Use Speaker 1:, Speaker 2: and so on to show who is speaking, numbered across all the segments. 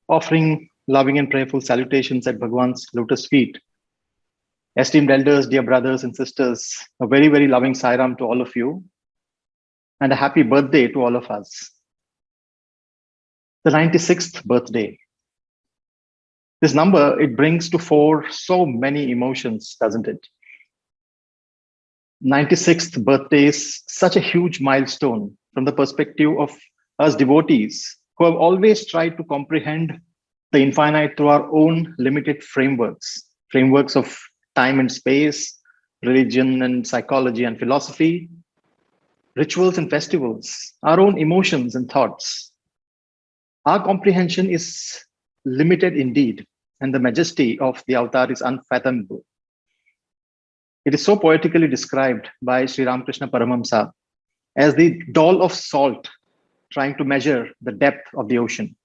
Speaker 1: offering loving and prayerful salutations at Bhagawan's lotus feet. Esteemed elders, dear brothers and sisters, a very, very loving Sairam to all of you, and a happy birthday to all of us. The 96th birthday. This number, it brings to fore so many emotions, doesn't it? 96th birthday is such a huge milestone from the perspective of us devotees who have always tried to comprehend the infinite through our own limited frameworks of time and space, religion and psychology and philosophy, rituals and festivals, our own emotions and thoughts. Our comprehension is limited indeed, and the majesty of the avatar is unfathomable. It is so poetically described by Sri Ramakrishna Paramahamsa as the doll of salt trying to measure the depth of the ocean.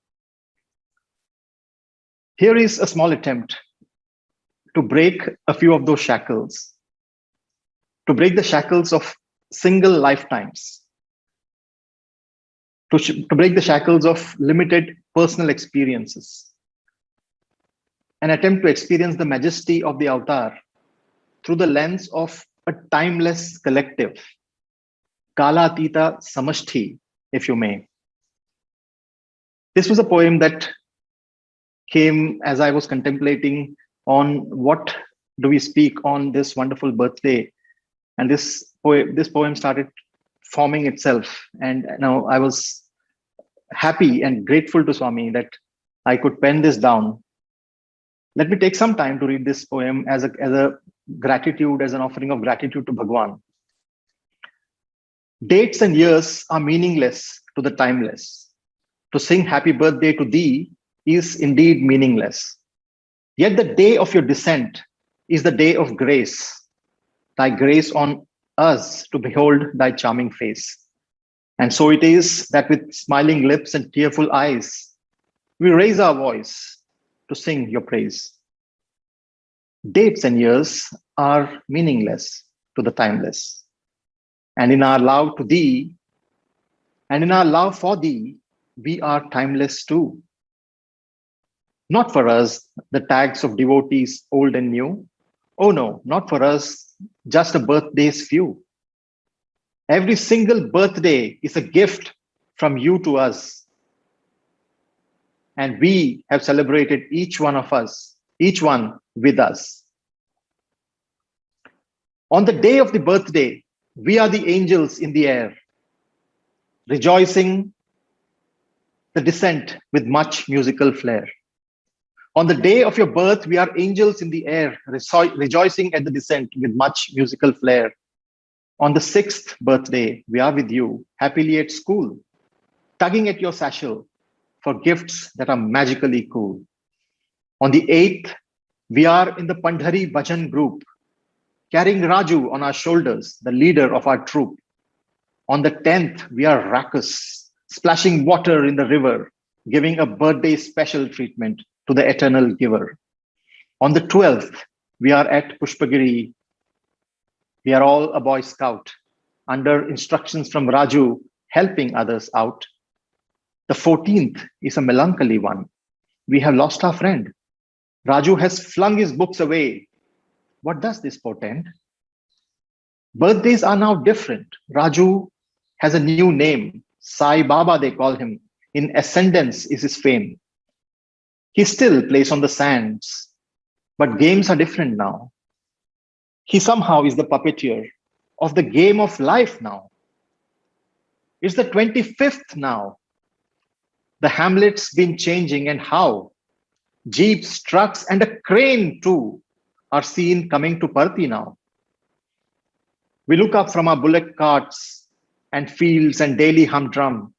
Speaker 1: Here is a small attempt to break a few of those shackles, to break the shackles of single lifetimes, to break the shackles of limited personal experiences, an attempt to experience the majesty of the avatar through the lens of a timeless collective, Kalatita Samashti, if you may. This was a poem that came as I was contemplating on what do we speak on this wonderful birthday. And this poem started forming itself. And now I was happy and grateful to Swami that I could pen this down. Let me take some time to read this poem as a gratitude, as an offering of gratitude to Bhagawan. Dates and years are meaningless to the timeless. To sing happy birthday to thee is indeed meaningless. Yet the day of your descent is the day of grace, thy grace on us to behold thy charming face. And so it is that with smiling lips and tearful eyes, we raise our voice to sing your praise. Dates and years are meaningless to the timeless. And in our love to thee, and in our love for thee, we are timeless too. Not for us, the tags of devotees old and new. Oh no, not for us, just a birthday's few. Every single birthday is a gift from you to us. And we have celebrated each one of us, each one with us. On the day of the birthday, we are the angels in the air, rejoicing the descent with much musical flair. On the day of your birth, we are angels in the air, rejoicing at the descent with much musical flair. On the 6th birthday, we are with you, happily at school, tugging at your satchel for gifts that are magically cool. On the 8th, we are in the Pandhari Bhajan group, carrying Raju on our shoulders, the leader of our troop. On the 10th, we are raucous, splashing water in the river, giving a birthday special treatment to the eternal giver. On the 12th, we are at Pushpagiri. We are all a Boy Scout, under instructions from Raju, helping others out. The 14th is a melancholy one. We have lost our friend. Raju has flung his books away. What does this portend? Birthdays are now different. Raju has a new name. Sai Baba, they call him. In ascendance is his fame. He still plays on the sands, but games are different now. He somehow is the puppeteer of the game of life now. It's the 25th now. The hamlet's been changing, and how? Jeeps, trucks, and a crane too are seen coming to Parthi now. We look up from our bullock carts and fields and daily humdrum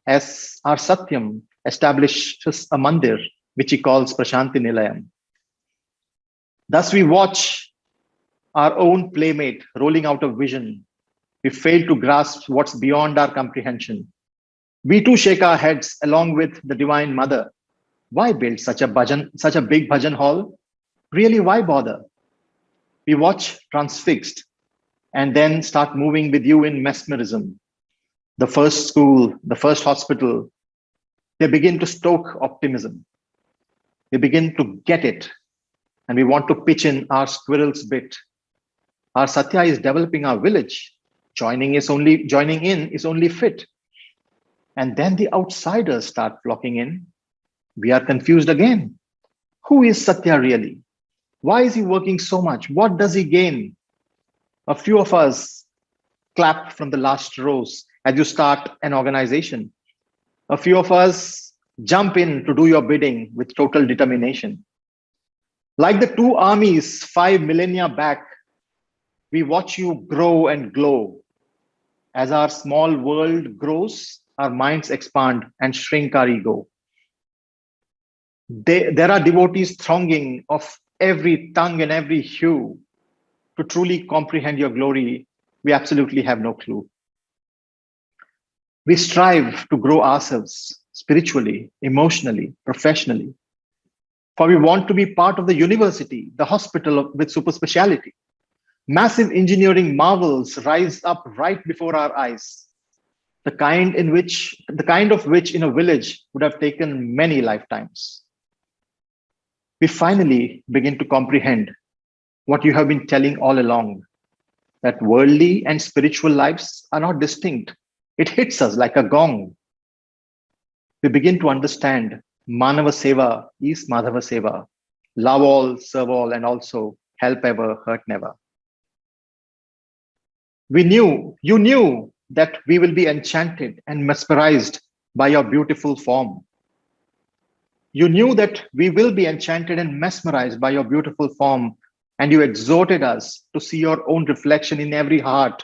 Speaker 1: as our Satyam establishes a mandir, which he calls Prasanthi Nilayam. Thus we watch our own playmate rolling out of vision. We fail to grasp what's beyond our comprehension. We too shake our heads along with the Divine Mother. Why build such a big bhajan hall? Really, why bother? We watch transfixed and then start moving with you in mesmerism. The first school, the first hospital, they begin to stoke optimism. We begin to get it, and we want to pitch in our squirrel's bit. Our Sathya is developing our village. Joining in is only fit. And then the outsiders start flocking in. We are confused again. Who is Sathya really? Why is he working so much? What does he gain? A few of us clap from the last rows as you start an organization. A few of us jump in to do your bidding with total determination. Like the two armies 5 millennia back, we watch you grow and glow. As our small world grows, our minds expand and shrink our ego. There are devotees thronging of every tongue and every hue. To truly comprehend your glory, we absolutely have no clue. We strive to grow ourselves spiritually, emotionally, professionally. For we want to be part of the university, the hospital with super speciality. Massive engineering marvels rise up right before our eyes. The kind of which in a village would have taken many lifetimes. We finally begin to comprehend what you have been telling all along, that worldly and spiritual lives are not distinct. It hits us like a gong. We begin to understand Manava Seva is Madhava Seva. Love all, serve all, and also help ever, hurt never. You knew that we will be enchanted and mesmerized by your beautiful form. You knew that we will be enchanted and mesmerized by your beautiful form, and you exhorted us to see your own reflection in every heart,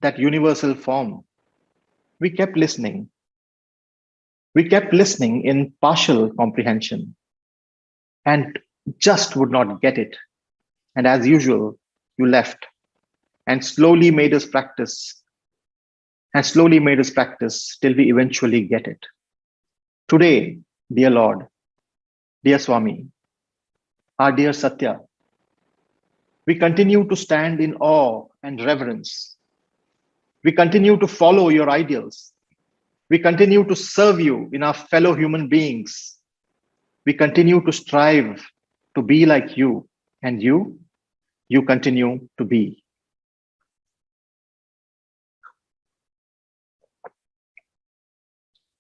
Speaker 1: that universal form. We kept listening. We kept listening in partial comprehension and just would not get it. And as usual, you left and slowly made us practice till we eventually get it. Today, dear Lord, dear Swami, our dear Sathya, we continue to stand in awe and reverence. We continue to follow your ideals. We continue to serve you in our fellow human beings. We continue to strive to be like you, and you continue to be.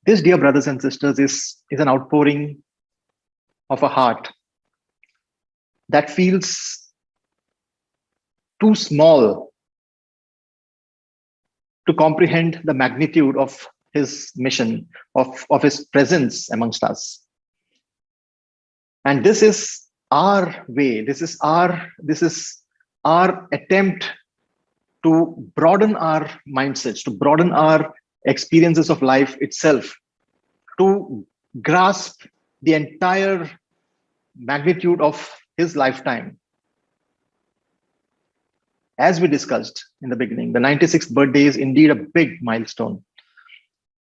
Speaker 1: This, dear brothers and sisters, is an outpouring of a heart that feels too small to comprehend the magnitude of his mission, of his presence amongst us. And this is our way, this is our attempt to broaden our mindsets, to broaden our experiences of life itself, to grasp the entire magnitude of his lifetime. As we discussed in the beginning, the 96th birthday is indeed a big milestone.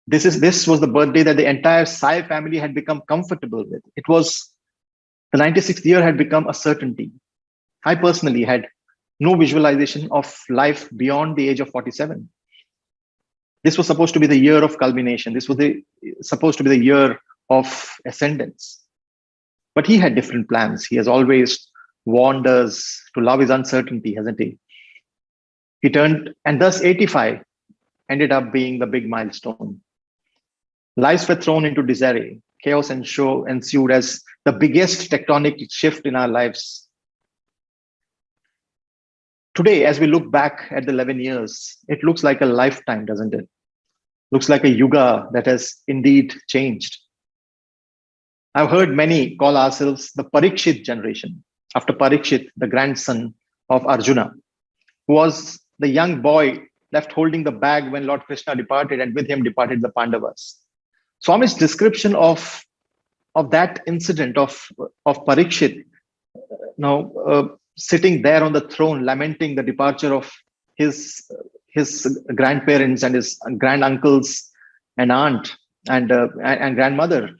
Speaker 1: This was the birthday that the entire Sai family had become comfortable with. It was the 96th year had become a certainty. I personally had no visualization of life beyond the age of 47. This was supposed to be the year of culmination. This was supposed to be the year of ascendance. But he had different plans. He has always warned us to love his uncertainty, hasn't he? He turned, and thus 85 ended up being the big milestone. Lives were thrown into disarray. Chaos ensued as the biggest tectonic shift in our lives. Today, as we look back at the 11 years, it looks like a lifetime, doesn't it? Looks like a yuga that has indeed changed. I've heard many call ourselves the Parikshit generation, after Parikshit, the grandson of Arjuna, who was the young boy left holding the bag when Lord Krishna departed, and with him departed the Pandavas. Swami's description of that incident of Parikshit, sitting there on the throne, lamenting the departure of his grandparents and his granduncles and aunt and grandmother.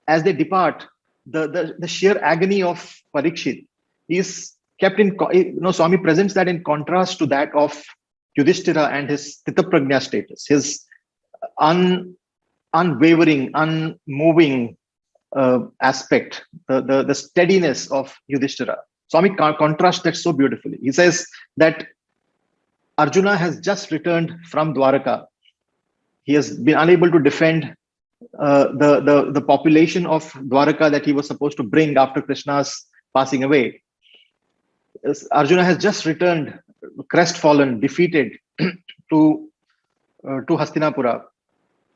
Speaker 1: As they depart, the sheer agony of Parikshit is kept in, Swami presents that in contrast to that of Yudhishthira and his Stitaprajna status, his unwavering, unmoving aspect, the steadiness of Yudhishthira. Swami contrasts that so beautifully. He says that Arjuna has just returned from Dwaraka. He has been unable to defend the population of Dwaraka that he was supposed to bring after Krishna's passing away. Arjuna has just returned, crestfallen, defeated to Hastinapura,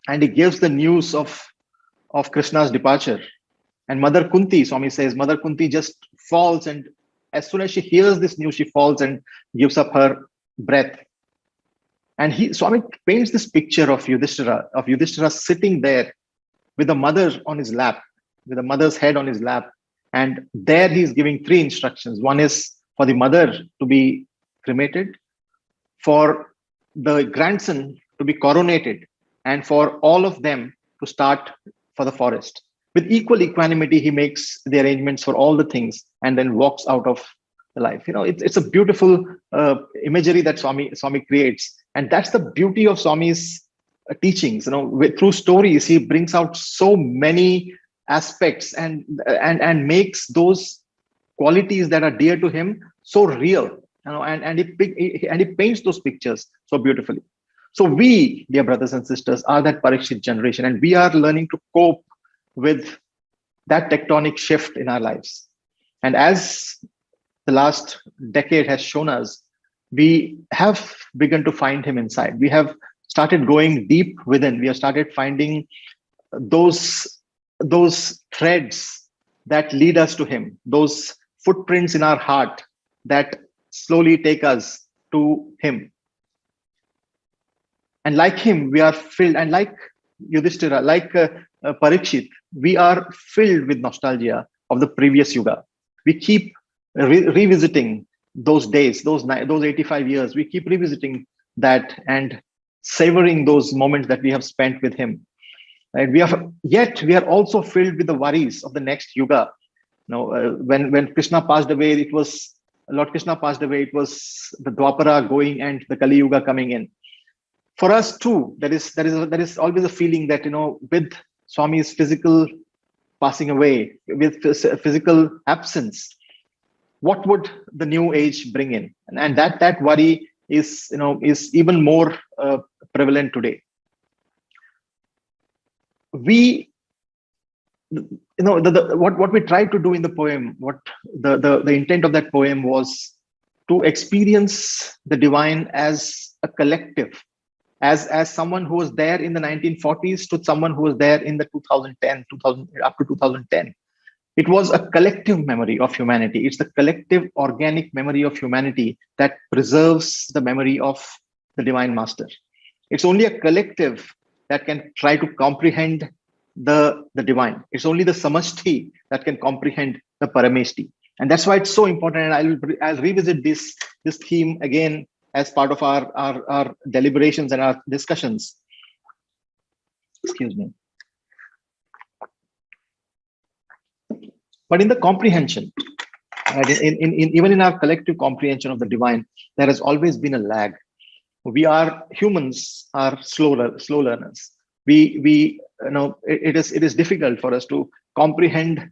Speaker 1: and he gives the news of Krishna's departure. And Mother Kunti, Swami says, Mother Kunti just falls, and as soon as she hears this news, she falls and gives up her breath. And Swami paints this picture of Yudhishthira sitting there with a mother on his lap, with a mother's head on his lap. And there he's giving three instructions. One is for the mother to be cremated, for the grandson to be coronated, and for all of them to start for the forest. With equal equanimity, he makes the arrangements for all the things and then walks out of the life. It's a beautiful imagery that Swami creates. And that's the beauty of Swami's teachings. Through stories, he brings out so many aspects and makes those qualities that are dear to him so real. And he paints those pictures so beautifully. So we, dear brothers and sisters, are that Parikshit generation, and we are learning to cope with that tectonic shift in our lives. And as the last decade has shown us, we have begun to find him inside. We have started going deep within. We have started finding those threads that lead us to him, those footprints in our heart that slowly take us to him. And like him, we are filled, and like Yudhishthira, like Parikshit, we are filled with nostalgia of the previous yuga. We keep revisiting those days, those 85 years. We keep revisiting that and savoring those moments that we have spent with him. Right? Yet we are also filled with the worries of the next yuga. When Krishna passed away, Lord Krishna passed away. It was the Dwapara going and the Kali Yuga coming in. For us too, there is always a feeling that with Swami's physical passing away, with physical absence, what would the new age bring in? And that worry is even more prevalent today. What we tried to do in the poem, what the intent of that poem was to experience the divine as a collective, as someone who was there in the 1940s to someone who was there in the 2010 up to 2010. It was a collective memory of humanity. It's the collective organic memory of humanity that preserves the memory of the Divine Master. It's only a collective that can try to comprehend the divine. It's only the samashti that can comprehend the parameshti. And that's why it's so important. And I'll revisit this theme again as part of our deliberations and our discussions. Excuse me. But in the comprehension, even in our collective comprehension of the divine, there has always been a lag. Humans are slow learners. It is difficult for us to comprehend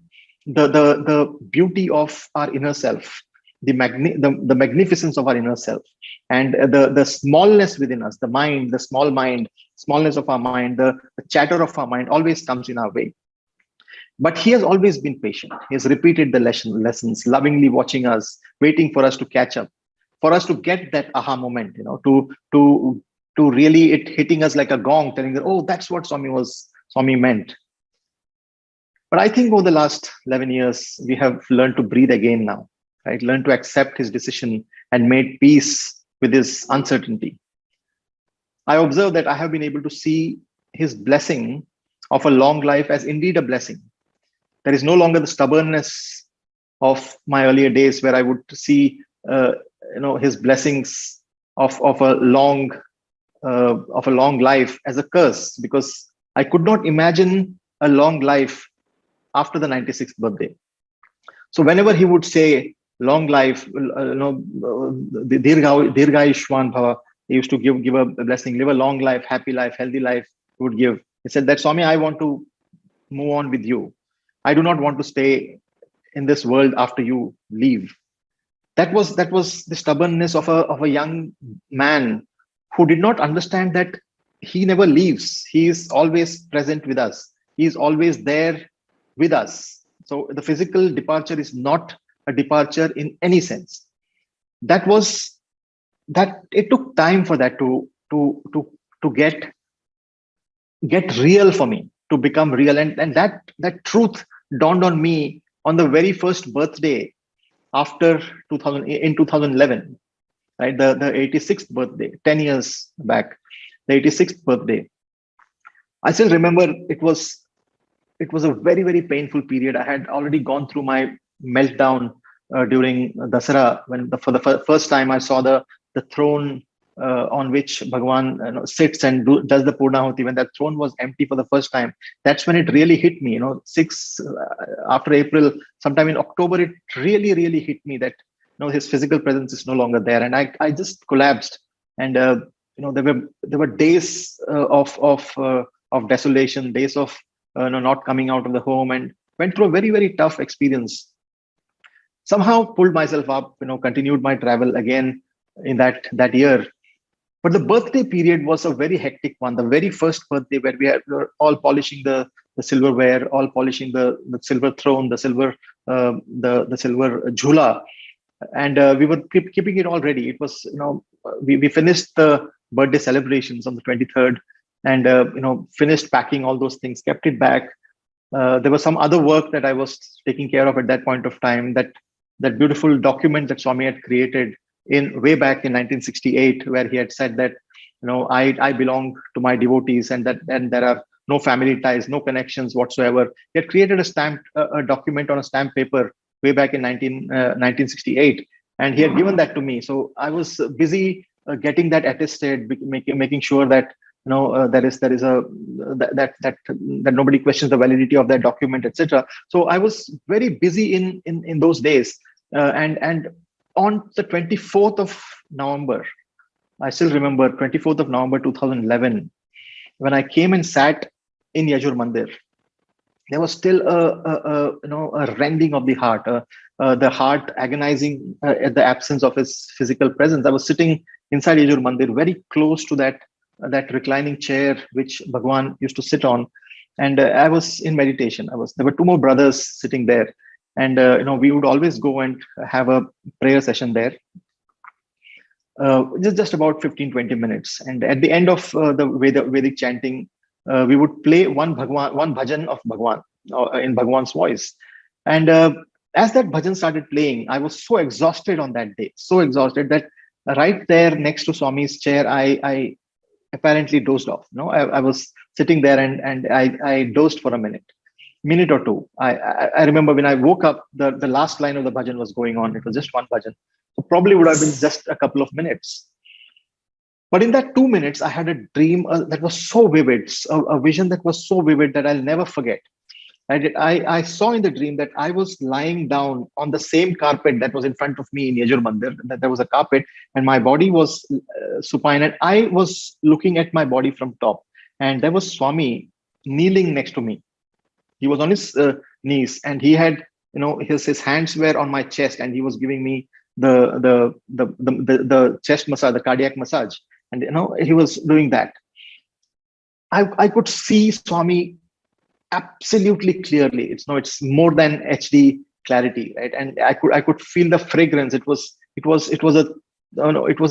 Speaker 1: the beauty of our inner self, the magnificence of our inner self, and the smallness within us, the mind, the smallness of our mind, the chatter of our mind always comes in our way. But he has always been patient. He has repeated the lessons, lovingly watching us, waiting for us to catch up, for us to get that aha moment, to really it hitting us like a gong, telling that, oh, that's what Swami meant. But I think over the last 11 years, we have learned to breathe again now, right? Learned to accept his decision and made peace with his uncertainty. I observe that I have been able to see his blessing of a long life as indeed a blessing. There is no longer the stubbornness of my earlier days where I would see, his blessings of a long life as a curse, because I could not imagine a long life after the 96th birthday. So whenever he would say long life, Dirghayushman Bhava, he used to give a blessing, live a long life, happy life, healthy life, he would give. He said that, Swami, I want to move on with you. I do not want to stay in this world after you leave. That was the stubbornness of a young man who did not understand that he never leaves. He is always present with us. He is always there with us. So the physical departure is not a departure in any sense. That was that it took time for that to get real for me, to become real. And that truth dawned on me on the very first birthday after 2000, in 2011, right? The 86th birthday, 10 years back, the 86th birthday. I still remember it was a very, very painful period. I had already gone through my meltdown during Dasara, when for the first time I saw the throne on which Bhagawan sits and does the Purnahuti. When that throne was empty for the first time, that's when it really hit me. After April, sometime in October, it really, really hit me that his physical presence is no longer there, and I just collapsed. And there were days of desolation, days of not coming out of the home, and went through a very, very tough experience. Somehow pulled myself up, continued my travel again in that year. But the birthday period was a very hectic one. The very first birthday, where we were all polishing the silverware, all polishing the silver throne, the silver jhula, and we were keeping it all ready. It was, we finished the birthday celebrations on the 23rd, and finished packing all those things, kept it back. There was some other work that I was taking care of at that point of time. That beautiful document that Swami had created way back in 1968, where he had said that I belong to my devotees, and there are no family ties, no connections whatsoever. He had created a document on a stamp paper way back in 1968, and he had given that to me. So I was busy getting that attested, making sure that that nobody questions the validity of that document, etc. So I was very busy in those days, and on the 24th of November, I still remember 24th of November 2011, when I came and sat in Yajur Mandir, there was still a rending of the heart agonizing at the absence of his physical presence. I was sitting inside Yajur Mandir, very close to that reclining chair which Bhagawan used to sit on, and I was in meditation. There were two more brothers sitting there, and we would always go and have a prayer session there, just about 15-20 minutes. And at the end of the Vedic chanting, we would play one bhajan of Bhagawan in Bhagawan's voice. And as that bhajan started playing, I was so exhausted on that day, so exhausted that right there next to Swami's chair, I apparently dozed off. I was sitting there and I dozed for a minute or two. I remember when I woke up, the last line of the bhajan was going on. It was just one bhajan. So probably would have been just a couple of minutes. But in that 2 minutes, I had a dream that was so vivid, a vision that was so vivid that I'll never forget. I saw in the dream that I was lying down on the same carpet that was in front of me in Yajur Mandir, that there was a carpet, and my body was supine, and I was looking at my body from top. And there was Swami kneeling next to me. He was on his knees, and he had, his hands were on my chest, and he was giving me the chest massage, the cardiac massage. And he was doing that. I could see Swami absolutely clearly. It's more than HD clarity, right? And I could feel the fragrance. It was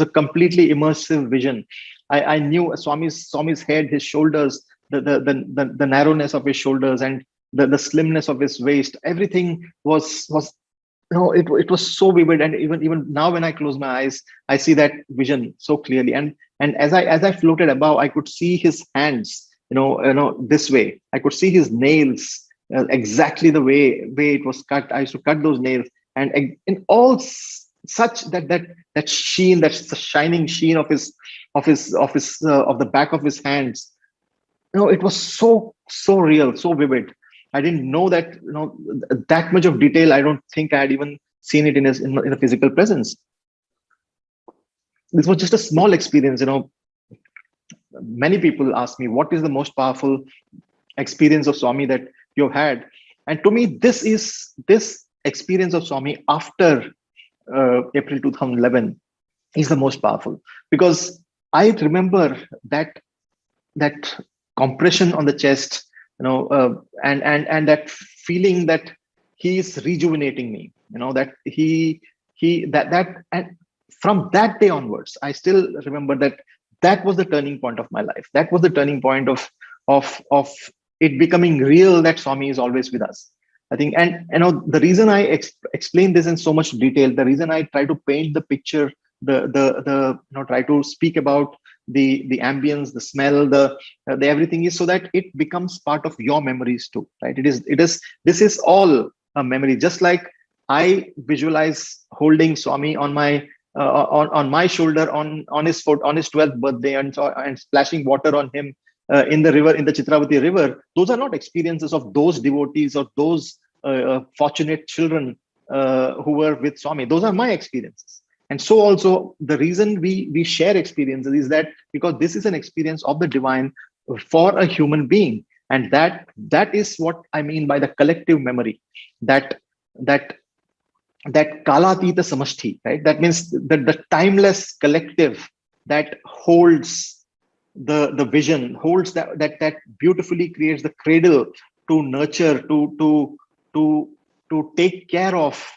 Speaker 1: a completely immersive vision. I knew Swami's head, his shoulders, the narrowness of his shoulders, and the slimness of his waist. Everything was it was so vivid. And even now, when I close my eyes, I see that vision so clearly. And as I floated above, I could see his hands, this way. I could see his nails exactly the way it was cut. I used to cut those nails, and in all such that sheen, that's the shining sheen of the back of his hands. It was so real, so vivid. I didn't know that that much of detail. I don't think I had even seen it in a physical presence. This was just a small experience. Many people ask me, what is the most powerful experience of Swami that you've had? And to me, this experience of Swami after April 2011 is the most powerful, because I remember that compression on the chest, and that feeling that he is rejuvenating me, that he that and from that day onwards, I still remember that was the turning point of my life. That was the turning point of it becoming real, that Swami is always with us. I think, and the reason I explain this in so much detail, the reason I try to paint the picture, the try to speak about the ambience, the smell, the everything, is so that it becomes part of your memories too, right? It is this is all a memory. Just like I visualize holding Swami on my on my shoulder, on his foot, on his 12th birthday, and splashing water on him in the river, in the Chitravati river. Those are not experiences of those devotees or those fortunate children who were with Swami. Those are my experiences. And so also the reason we share experiences is that because this is an experience of the divine for a human being, and that is what I mean by the collective memory, that kalatita samashti, right? That means that the timeless collective that holds the vision, holds that beautifully creates the cradle to nurture, to take care of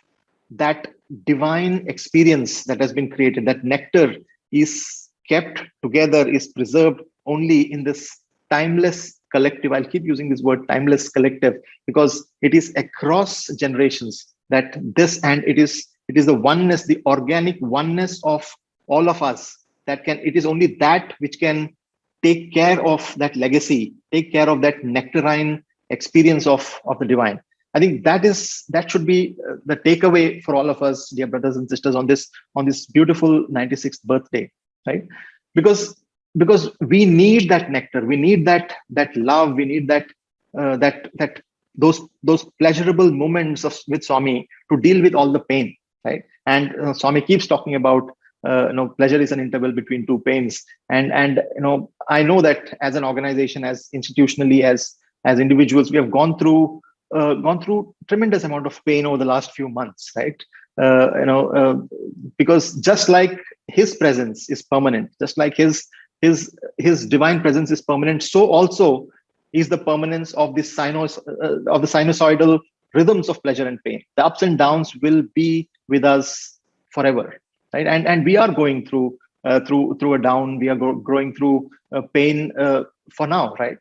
Speaker 1: that divine experience that has been created. That nectar is kept together, is preserved only in this timeless collective. I'll keep using this word timeless collective because it is across generations, that this, and it is the oneness, the organic oneness of all of us, that can, it is only that which can take care of that legacy, take care of that nectarine experience of the divine. I think that should be the takeaway for all of us, dear brothers and sisters, on this beautiful 96th birthday, right? Because we need that nectar, we need that love, we need those pleasurable moments with Swami to deal with all the pain, right? And Swami keeps talking about pleasure is an interval between two pains, and I know that as an organization, as institutionally, as individuals, we have gone through tremendous amount of pain over the last few months, right? Because just like his presence is permanent, just like his divine presence is permanent, so also is the permanence of the sinusoidal rhythms of pleasure and pain. The ups and downs will be with us forever, right? And we are going through a down. We are going through pain for now, right?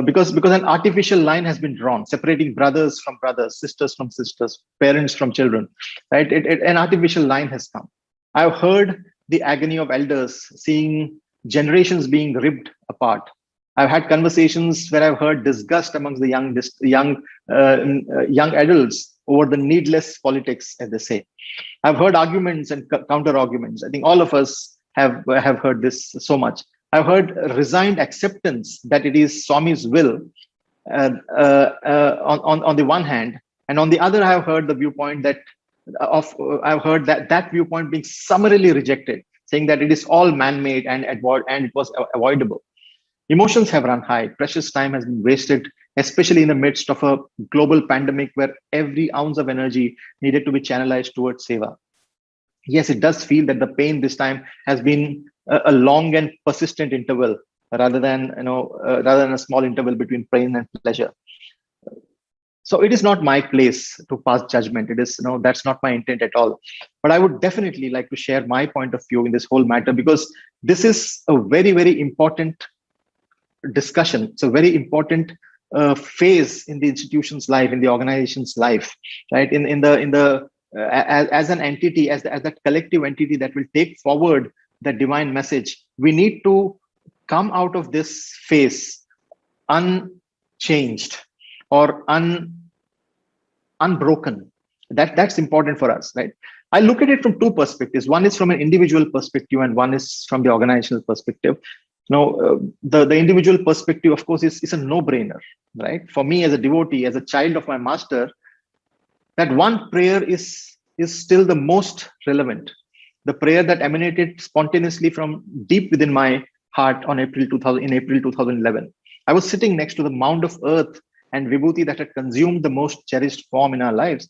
Speaker 1: Because an artificial line has been drawn, separating brothers from brothers, sisters from sisters, parents from children, right? An artificial line has come. I've heard the agony of elders, seeing generations being ripped apart. I've had conversations where I've heard disgust amongst the young adults over the needless politics, as they say. I've heard arguments and counter arguments. I think all of us have heard this so much. I've heard resigned acceptance that it is Swami's will on the one hand, and on the other, I've heard the viewpoint that viewpoint being summarily rejected, saying that it is all man-made and it was avoidable. Emotions have run high. Precious time has been wasted, especially in the midst of a global pandemic where every ounce of energy needed to be channelized towards seva. Yes, it does feel that the pain this time has been a long and persistent interval rather than a small interval between pain and pleasure. So it is not my place to pass judgment. It is, that's not my intent at all. But I would definitely like to share my point of view in this whole matter, because this is a very, very important discussion. It's a very important phase in the institution's life, in the organization's life, right? As an entity, as that collective entity that will take forward the divine message, we need to come out of this phase unchanged or unbroken. That's important for us, right? I look at it from two perspectives. One is from an individual perspective, and one is from the organizational perspective. The individual perspective, of course, is a no-brainer, right? For me, as a devotee, as a child of my master, that one prayer is still the most relevant. The prayer that emanated spontaneously from deep within my heart in April 2011. I was sitting next to the mound of earth and vibhuti that had consumed the most cherished form in our lives.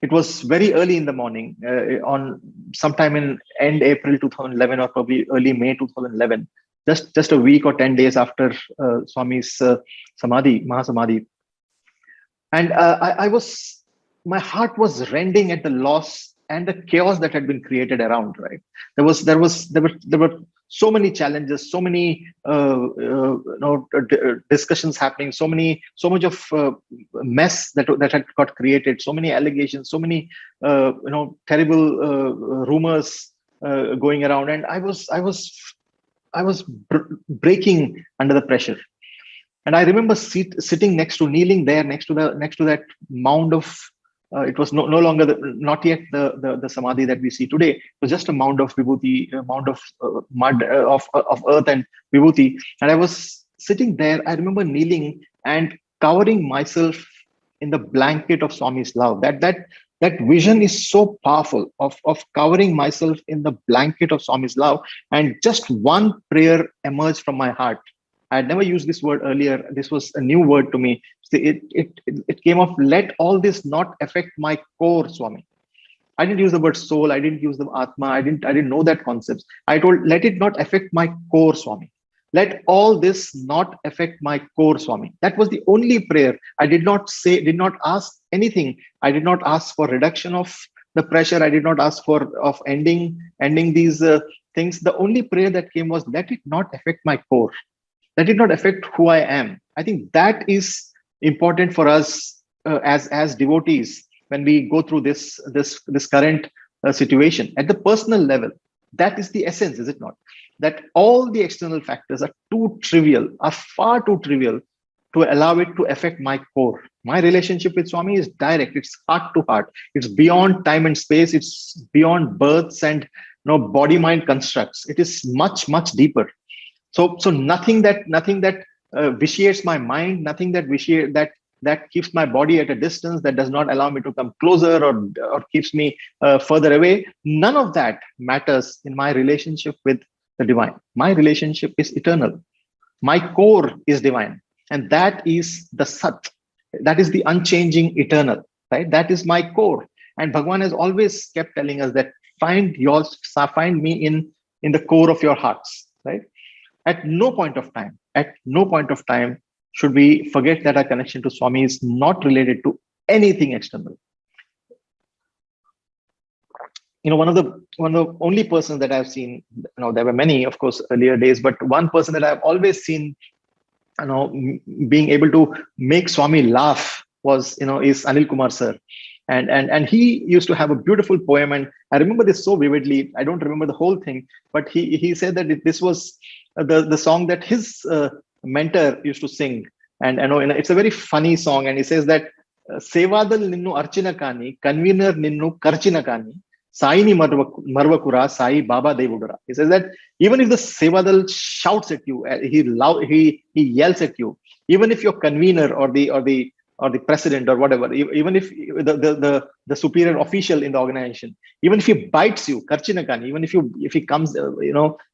Speaker 1: It was very early in the morning, on sometime in end April 2011 or probably early May 2011, just a week or 10 days after Swami's Samadhi, Mahasamadhi. And my heart was rending at the loss and the chaos that had been created around. Right, there were so many challenges, so many discussions happening, so much of mess that had got created, so many allegations, so many terrible rumors going around, and I was breaking under the pressure. And I remember sitting kneeling there next to that mound of. It was no longer not yet the samadhi that we see today. It was just a mound of vibhuti, a mound of mud, of earth and vibhuti. And I was sitting there. I remember kneeling and covering myself in the blanket of Swami's love. That vision is so powerful of covering myself in the blanket of Swami's love. And just one prayer emerged from my heart. I had never used this word earlier. This was a new word to me. It came off, let all this not affect my core, Swami. I didn't use the word soul. I didn't use the Atma. I didn't know that concept. I told, let it not affect my core, Swami. Let all this not affect my core, Swami. That was the only prayer. I did not ask anything. I did not ask for reduction of the pressure. I did not ask of ending these things. The only prayer that came was, let it not affect my core. That did not affect who I am. I think that is important for us as devotees when we go through this current situation at the personal level. That is the essence, is it not? That all the external factors are far too trivial to allow it to affect my core. My relationship with Swami is direct. It's heart to heart. It's beyond time and space. It's beyond births and body-mind constructs. It is much, much deeper. So nothing that vitiates my mind, nothing that keeps my body at a distance, that does not allow me to come closer or keeps me further away. None of that matters in my relationship with the divine. My relationship is eternal. My core is divine, and that is the Sat. That is the unchanging eternal. Right? That is my core. And Bhagawan has always kept telling us that find me in the core of your hearts. Right? At no point of time should we forget that our connection to Swami is not related to anything external. One of the only persons that I've seen, there were many, of course, earlier days, but one person that I've always seen, being able to make Swami laugh is Anil Kumar sir. And he used to have a beautiful poem, and I remember this so vividly. I don't remember the whole thing, but he said that this was the song that his mentor used to sing, and it's a very funny song. And he says that Sevadal ninnu archina kani, convener ninnu karchina kani, Saini marvakura, Sai Baba Devudura. He says that even if the Sevadal shouts at you, he yells at you, even if your convener or the president or whatever, even if the superior official in the organization, even if he bites you, karchinakani, even if he comes,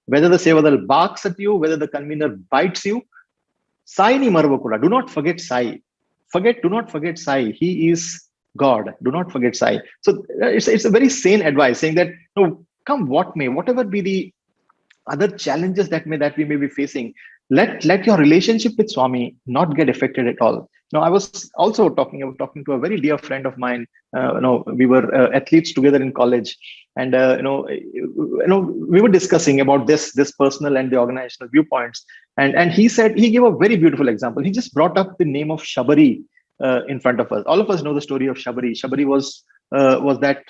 Speaker 1: whether the Sevadal barks at you, whether the convener bites you, Sai ni marvakura. Do not forget Sai. Do not forget Sai. He is God. Do not forget Sai. So it's a very sane advice, saying that come what may, whatever be the other challenges that we may be facing, let your relationship with Swami not get affected at all. I was also talking to a very dear friend of mine. We were athletes together in college, and we were discussing about this personal and the organizational viewpoints. And he said, he gave a very beautiful example. He just brought up the name of Shabari in front of us. All of us know the story of Shabari. Shabari was that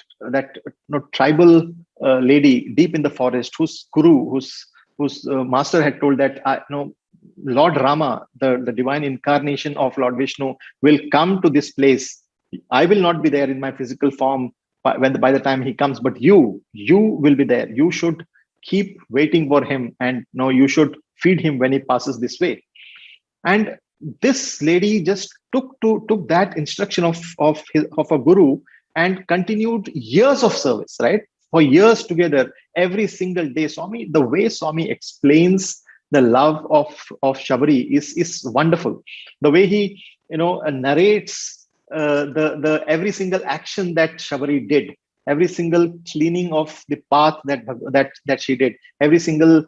Speaker 1: tribal lady deep in the forest, whose guru, whose master had told that Lord Rama, the divine incarnation of Lord Vishnu, will come to this place. I will not be there in my physical form by the time he comes, but you will be there. You should keep waiting for him, and you should feed him when he passes this way. And this lady just took that instruction of a guru and continued years of service, right? For years together, every single day. The way Swami explains the love of Shabari is wonderful. The way he narrates the every single action that Shabari did, every single cleaning of the path that she did, every single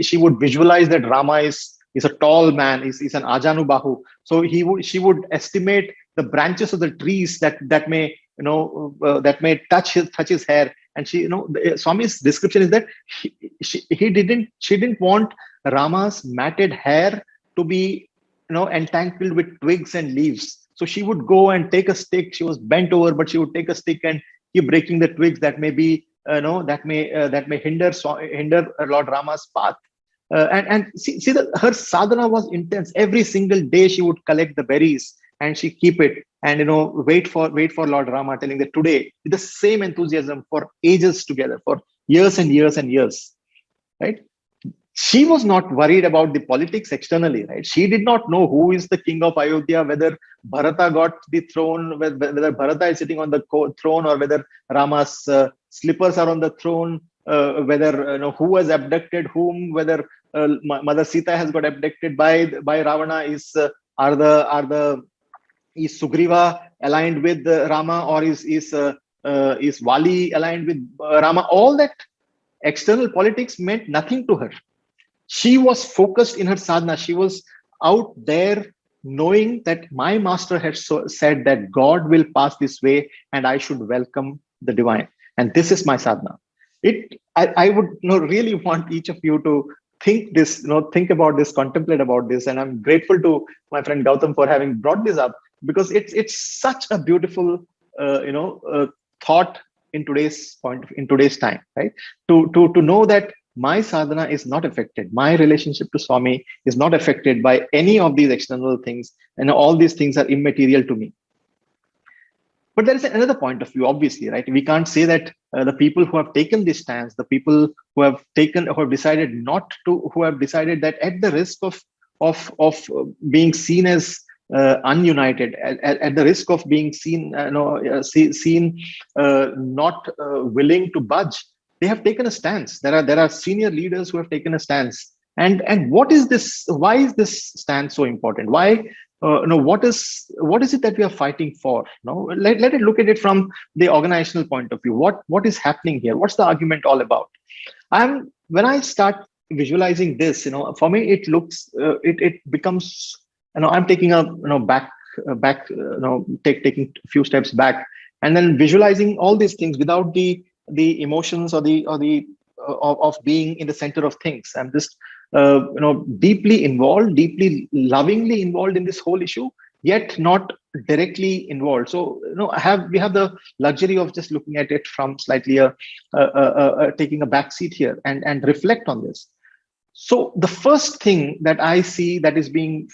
Speaker 1: she would visualize that Rama is a tall man, is an Ajanubahu. So she would estimate the branches of the trees that may that may touch his hair. And Swami's description is that she didn't want Rama's matted hair to be entangled with twigs and leaves. So she would go and take a stick. She was bent over, but she would take a stick and keep breaking the twigs that may be that may hinder Lord Rama's path. And see that her sadhana was intense. Every single day she would collect the berries and she keep it and wait for Lord Rama, telling that today, with the same enthusiasm, for ages together, for years and years and years, right? She was not worried about the politics externally, right? She did not know who is the king of Ayodhya, whether Bharata got the throne, whether Bharata is sitting on the throne, or whether Rama's slippers are on the throne, whether who has abducted whom, whether Mother Sita has got abducted by Ravana. Is Sugriva aligned with Rama, or is Wali aligned with Rama? All that external politics meant nothing to her. She was focused in her sadhana. She was out there knowing that my master had said that God will pass this way and I should welcome the divine. And this is my sadhana. I would really want each of you to think about this, contemplate about this. And I'm grateful to my friend Gautam for having brought this up, because it's such a beautiful thought in today's time, right? To know that my sadhana is not affected, my relationship to Swami is not affected by any of these external things, and all these things are immaterial to me. But there is another point of view, obviously, right? We can't say that the people who have taken this stance, the people who have decided that at the risk of being seen as ununited, at the risk of being seen not willing to budge, they have taken a stance. There are senior leaders who have taken a stance. And what is this? Why is this stance so important? Why? What is it that we are fighting for? Let it look at it from the organizational point of view. What is happening here? What's the argument all about? When I start visualizing this, for me it looks it becomes I'm taking a taking a few steps back, and then visualizing all these things without the emotions of being in the center of things. I'm just deeply involved, deeply lovingly involved in this whole issue, yet not directly involved. So we have the luxury of just looking at it from slightly taking a back seat here and reflect on this. So the first thing that I see that is being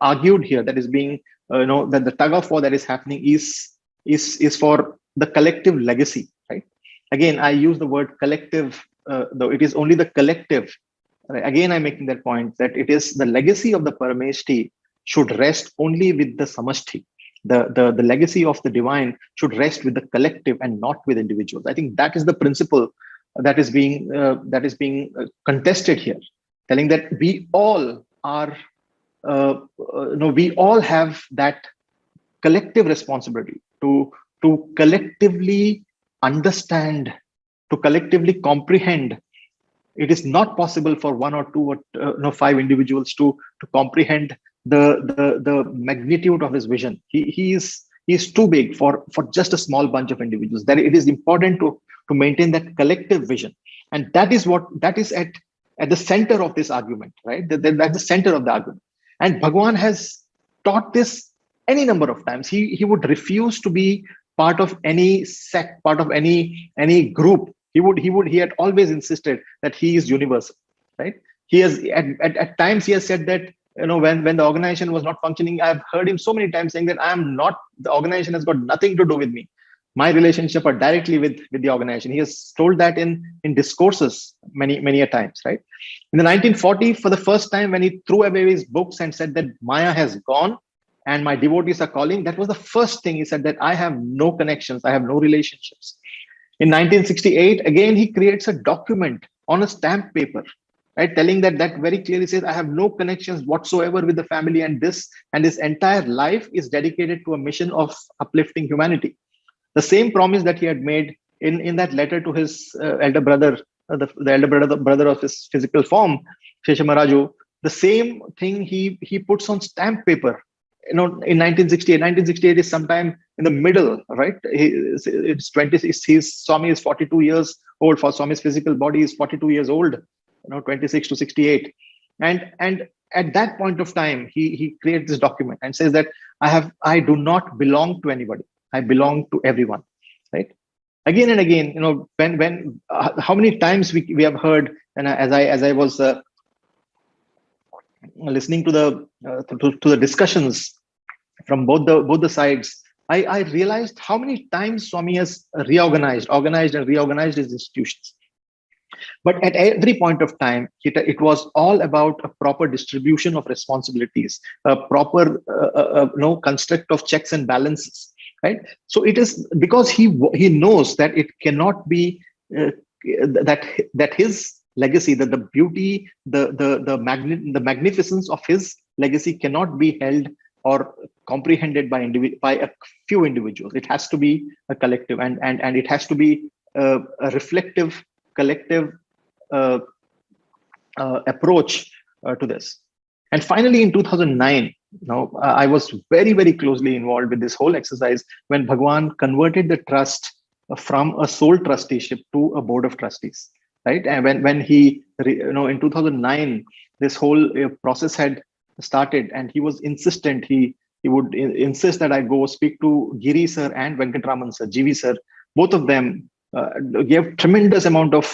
Speaker 1: argued here, that is being that the tug of war that is happening is for the collective legacy, right? Again, I use the word collective, though it is only the collective. Right? Again, I'm making that point that it is the legacy of the Parameshti should rest only with the Samashti. The legacy of the divine should rest with the collective and not with individuals. I think that is the principle that is being contested here, telling that we all are, we all have that collective responsibility to collectively understand, to collectively comprehend. It is not possible for one or two or five individuals to comprehend the magnitude of his vision. He is too big for just a small bunch of individuals. That it is important to maintain that collective vision, and that is at the center of this argument, right? That's the center of the argument. And Bhagawan has taught this any number of times. He would refuse to be part of any sect, part of any group. He had always insisted that he is universal, right? He has at times he has said that when the organization was not functioning, I've heard him so many times saying that I am not, the organization has got nothing to do with me. My relationship are directly with the organization. He has told that in discourses many a times, right? In the 1940, for the first time, when he threw away his books and said that Maya has gone and my devotees are calling, that was the first thing he said, that I have no connections, I have no relationships. In 1968, again, he creates a document on a stamp paper, right? Telling that very clearly says, I have no connections whatsoever with the family, and this entire life is dedicated to a mission of uplifting humanity. The same promise that he had made in that letter to his elder brother, the elder brother of his physical form, Sheshamaraju, the same thing he puts on stamp paper. In 1968. 1968 is sometime in the middle, right? It's 20. Swami is 42 years old. For Swami's physical body is 42 years old. 26 to 68, and at that point of time, he creates this document and says that I do not belong to anybody. I belong to everyone, right? Again and again, when how many times we have heard, and as I was listening to the discussions from both the sides, I realized how many times Swami has organized and reorganized his institutions. But at every point of time, it was all about a proper distribution of responsibilities, a proper construct of checks and balances, right? So it is because he knows that it cannot be that his legacy, that the beauty, the magnificence of his legacy cannot be held or comprehended by a few individuals. It has to be a collective, and it has to be a reflective, collective approach to this. And finally, in 2009, I was very, very closely involved with this whole exercise when Bhagawan converted the trust from a sole trusteeship to a board of trustees, right? And when he, in 2009, this whole process had started, and he was insistent. He would insist that I go speak to Giri sir and Venkatraman sir, GV sir. Both of them gave tremendous amount of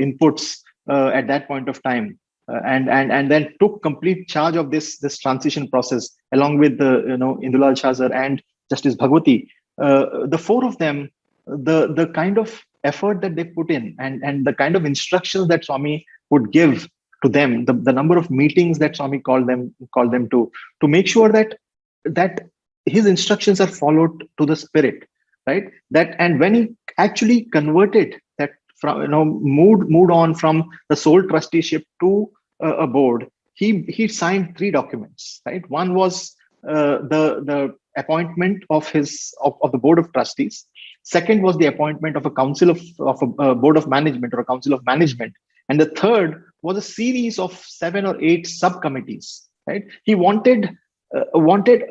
Speaker 1: inputs at that point of time, and then took complete charge of this transition process along with Indulal Shah sir and Justice Bhagwati. The four of them, the kind of effort that they put in, and the kind of instructions that Swami would give to them, the number of meetings that Swami called them to make sure that his instructions are followed to the spirit, right? And when he actually converted that from moved on from the sole trusteeship to a board, he signed 3 documents, right? One was the appointment of the board of trustees. Second was the appointment of a council of a board of management or a council of management, and the third was a series of 7 or 8 subcommittees, right? He wanted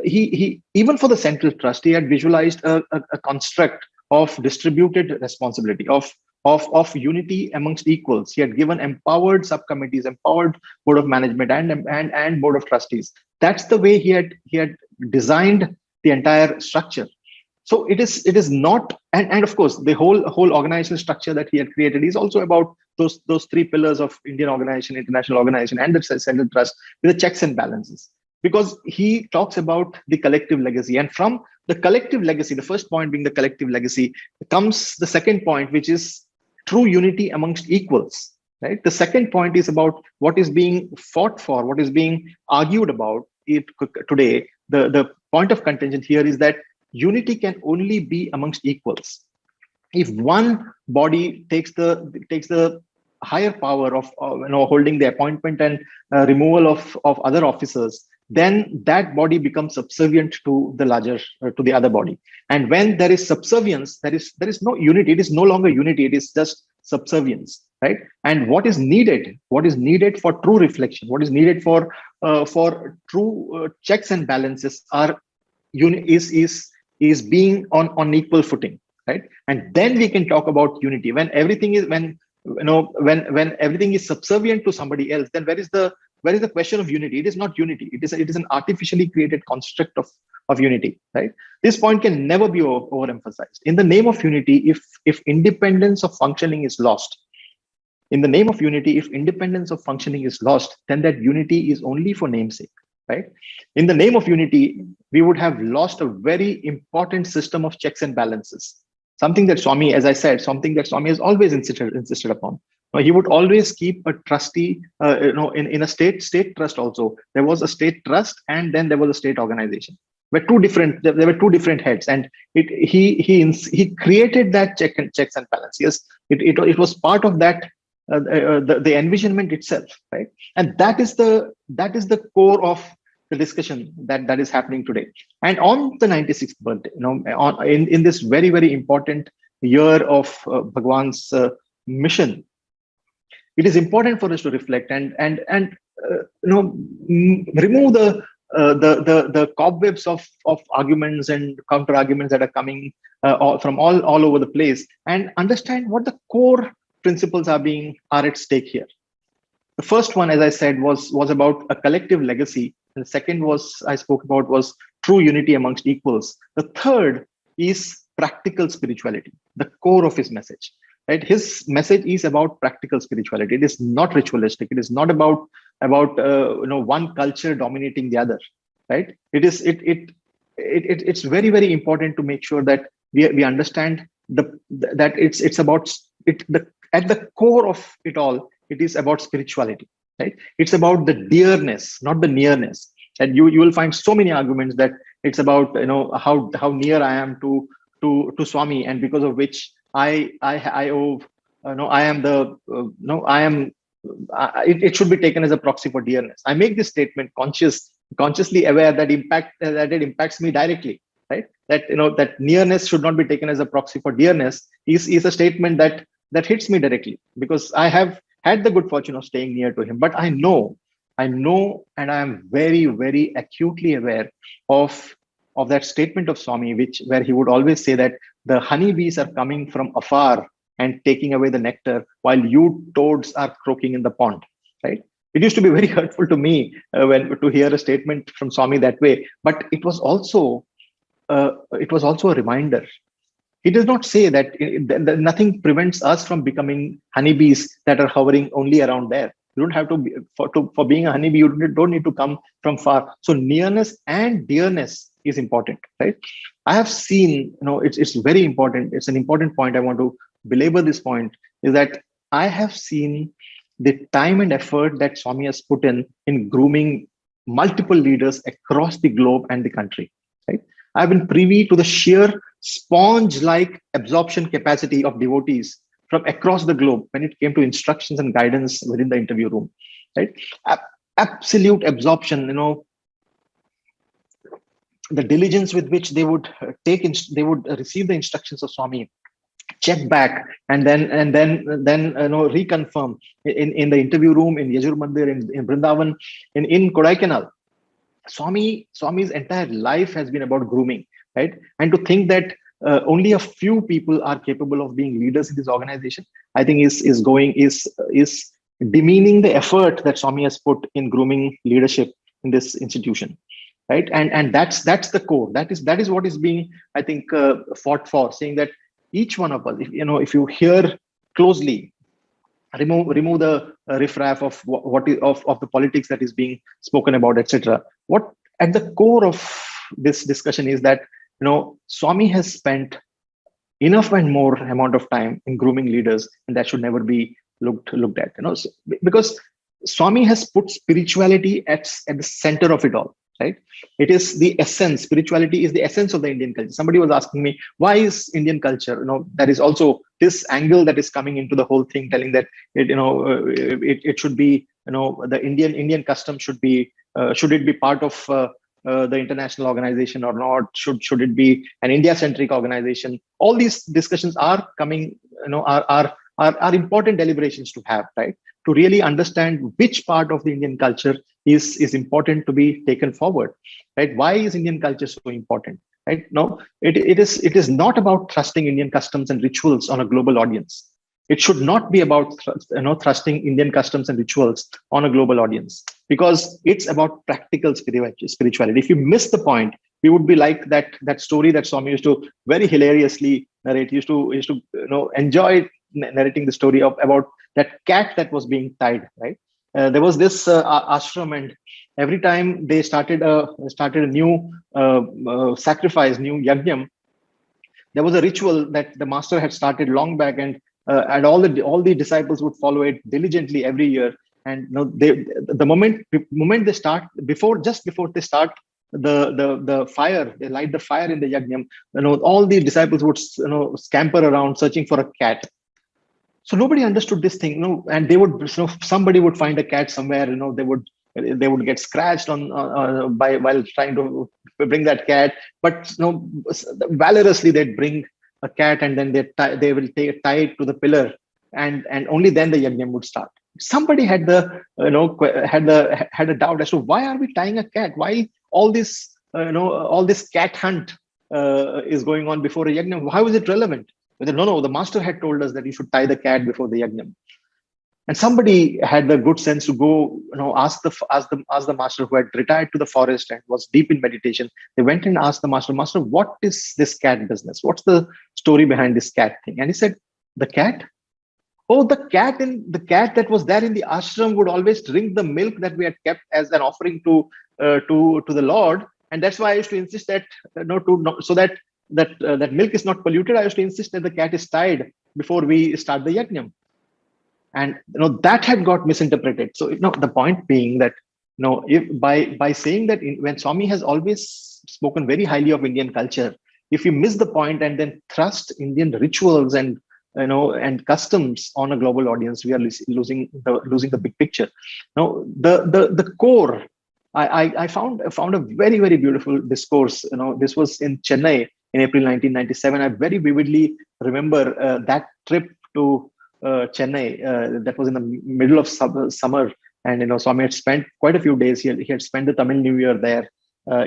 Speaker 1: he even for the central trust, he had visualized a construct of distributed responsibility, of unity amongst equals. He had given empowered subcommittees, empowered board of management and board of trustees. That's the way he had designed the entire structure. So it is not, and of course the whole organizational structure that he had created is also about those 3 pillars of Indian organization, international organization, and the central trust with the checks and balances. Because he talks about the collective legacy, and from the collective legacy, the first point being the collective legacy, comes the second point, which is true unity amongst equals, right? The second point is about what is being fought for, what is being argued about today. The point of contention here is that unity can only be amongst equals. If one body takes the higher power of holding the appointment and removal of other officers, then that body becomes subservient to the larger, to the other body. And when there is subservience, there is no unity. It is no longer unity. It is just subservience, right? And what is needed for true reflection, what is needed for true checks and balances is being on equal footing, right? And then we can talk about unity. When everything is when everything is subservient to somebody else, then where is the question of unity? It is not unity. It is an artificially created construct of unity, right? This point can never be overemphasized. In the name of unity, if independence of functioning is lost, in the name of unity, if independence of functioning is lost, then that unity is only for namesake, right? In the name of unity, we would have lost a very important system of checks and balances. Something that Swami, as I said, something that Swami has always insisted upon. He would always keep a trustee, in a state trust also. There was a state trust, and then there was a state organization. There were two different heads, and he created that checks and balances. Yes, it was part of that the envisionment itself, right? And that is the core of the discussion that is happening today. And on the 96th birthday, in this very, very important year of Bhagwan's mission, it is important for us to reflect and remove the cobwebs of arguments and counter arguments that are coming from all over the place, and understand what the core principles are at stake here. The first one, as I said, was about a collective legacy, and the second was true unity amongst equals. The third is practical spirituality, the core of his message. Right, his message is about practical spirituality. It is not ritualistic. It is not about one culture dominating the other. Right? It's very, very important to make sure that we understand that it's about it. At the core of it all, it is about spirituality. Right? It's about the dearness, not the nearness. And you will find so many arguments that it's about how near I am to Swami, and because of which I owe I am the I am it should be taken as a proxy for dearness. I make this statement consciously aware that it impacts me directly, right? That nearness should not be taken as a proxy for dearness is a statement that hits me directly, because I have had the good fortune of staying near to him. But I know, and I am very, very acutely aware of that statement of Swami, where he would always say that the honeybees are coming from afar and taking away the nectar, while you toads are croaking in the pond. Right? It used to be very hurtful to me to hear a statement from Swami that way. But it was also a reminder. He does not say that nothing prevents us from becoming honeybees that are hovering only around there. You don't have to be, for being a honeybee. You don't need to come from far. So nearness and dearness is important, right? I have seen, it's very important. It's an important point. I want to belabor this point, is that I have seen the time and effort that Swami has put in grooming multiple leaders across the globe and the country, right? I've been privy to the sheer sponge-like absorption capacity of devotees from across the globe when it came to instructions and guidance within the interview room, right? Absolute absorption, the diligence with which they would receive the instructions of Swami, check back, and then reconfirm in the interview room, in Yajur Mandir, in Vrindavan, in Kodaikanal. Swami's entire life has been about grooming, right? And to think that only a few people are capable of being leaders in this organization, I think is demeaning the effort that Swami has put in grooming leadership in this institution, right? And that's the core. That is what is being, I think, fought for, saying that each one of us, if you hear closely, remove the riffraff of of the politics that is being spoken about, etc. What at the core of this discussion is that Swami has spent enough and more amount of time in grooming leaders, and that should never be looked at. Because Swami has put spirituality at the center of it all. Right? It is the essence. Spirituality is the essence of the Indian culture. Somebody was asking me, why is Indian culture? There is also this angle that is coming into the whole thing, telling that it should be, the Indian custom should be, should it be part of the international organization or not? Should it be an India-centric organization? All these discussions are coming, are important deliberations to have, right? To really understand which part of the Indian culture is important to be taken forward, right? Why is Indian culture so important, right? No, it is not about thrusting Indian customs and rituals on a global audience. It should not be about thrusting Indian customs and rituals on a global audience, because it's about practical spirituality. If you miss the point, we would be like that story that Swami used to very hilariously narrate. He used to enjoy narrating the story about that cat that was being tied, right? There was this ashram, and every time they started a new sacrifice, new yajnam, there was a ritual that the master had started long back, and all the disciples would follow it diligently every year. And the moment they start, just before they start the fire, they light the fire in the yajnam, all the disciples would scamper around searching for a cat. So nobody understood this thing, and they would, somebody would find a cat somewhere, they would get scratched by while trying to bring that cat, but valorously they'd bring a cat, and then they will tie it to the pillar, and only then the yajna would start. Somebody had had a doubt as to why are we tying a cat? Why all this cat hunt is going on before a yajna? How is it relevant? No, the master had told us that you should tie the cat before the yajna. And somebody had the good sense to go, ask the master, who had retired to the forest and was deep in meditation. They went and asked the master, what is this cat business? What's the story behind this cat thing? And he said, the cat? Oh, the cat that was there in the ashram would always drink the milk that we had kept as an offering to the Lord, and that's why I used to insist that so that that milk is not polluted. I used to insist that the cat is tied before we start the yajna, and that had got misinterpreted. So the point being that if by saying that, when Swami has always spoken very highly of Indian culture, if you miss the point and then thrust Indian rituals and customs on a global audience, we are losing the big picture. Now, the core. I found a very, very beautiful discourse. This was in Chennai in April 1997. I very vividly remember that trip to Chennai. That was in the middle of summer, and Swami had spent quite a few days. He had spent the Tamil New Year there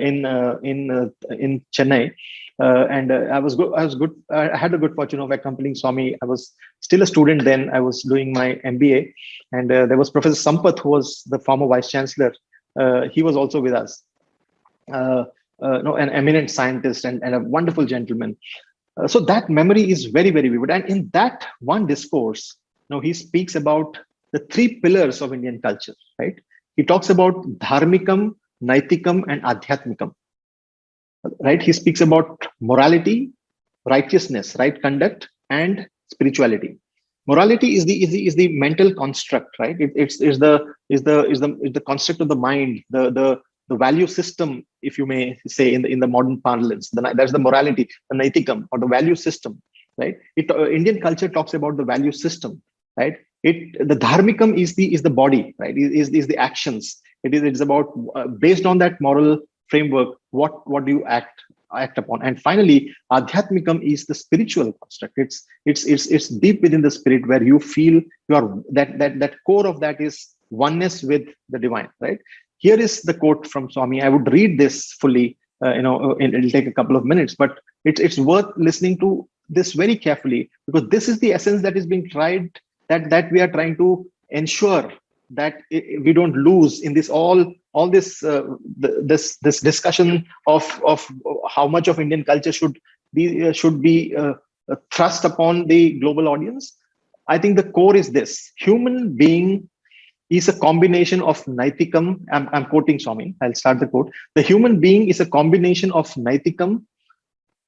Speaker 1: in Chennai. I was good. I had the good fortune of accompanying Swami. I was still a student then. I was doing my MBA, and there was Professor Sampath, who was the former Vice Chancellor. He was also with us. An eminent scientist and a wonderful gentleman. So that memory is very, very vivid. And in that one discourse, he speaks about the three pillars of Indian culture. Right? He talks about dharmikam, naitikam, and adhyatmikam. Right? He speaks about morality, righteousness, right conduct, and spirituality. Morality is the mental construct, right? It's the construct of the mind, the value system, if you may say, in the modern parlance. That's the morality, the naitikam, or the value system, right? Indian culture talks about the value system, right? The dharmikam is the body, right? Is the actions. It's about based on that moral framework, what do you act upon? And finally, adhyatmikam is the spiritual construct. It's deep within the spirit, where you feel that core of that is oneness with the divine, right? Here is the quote from Swami. I would read this fully. It'll take a couple of minutes, but it's worth listening to this very carefully, because this is the essence that is being tried, that we are trying to ensure that we don't lose in this this discussion of how much of Indian culture should be thrust upon the global audience. I think the core is this: human being is a combination of naitikam. I'm quoting Swami. I'll start the quote. The human being is a combination of naitikam,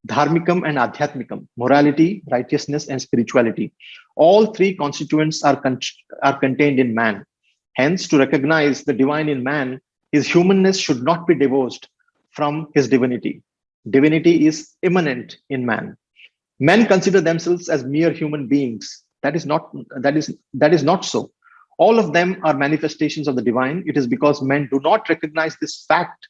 Speaker 1: dharmikam, and adhyatmikam: morality, righteousness, and spirituality. All three constituents are contained in man. Hence, to recognize the divine in man, his humanness should not be divorced from his divinity. Divinity is immanent in man. Men consider themselves as mere human beings. That is not so. All of them are manifestations of the divine. It is because men do not recognize this fact.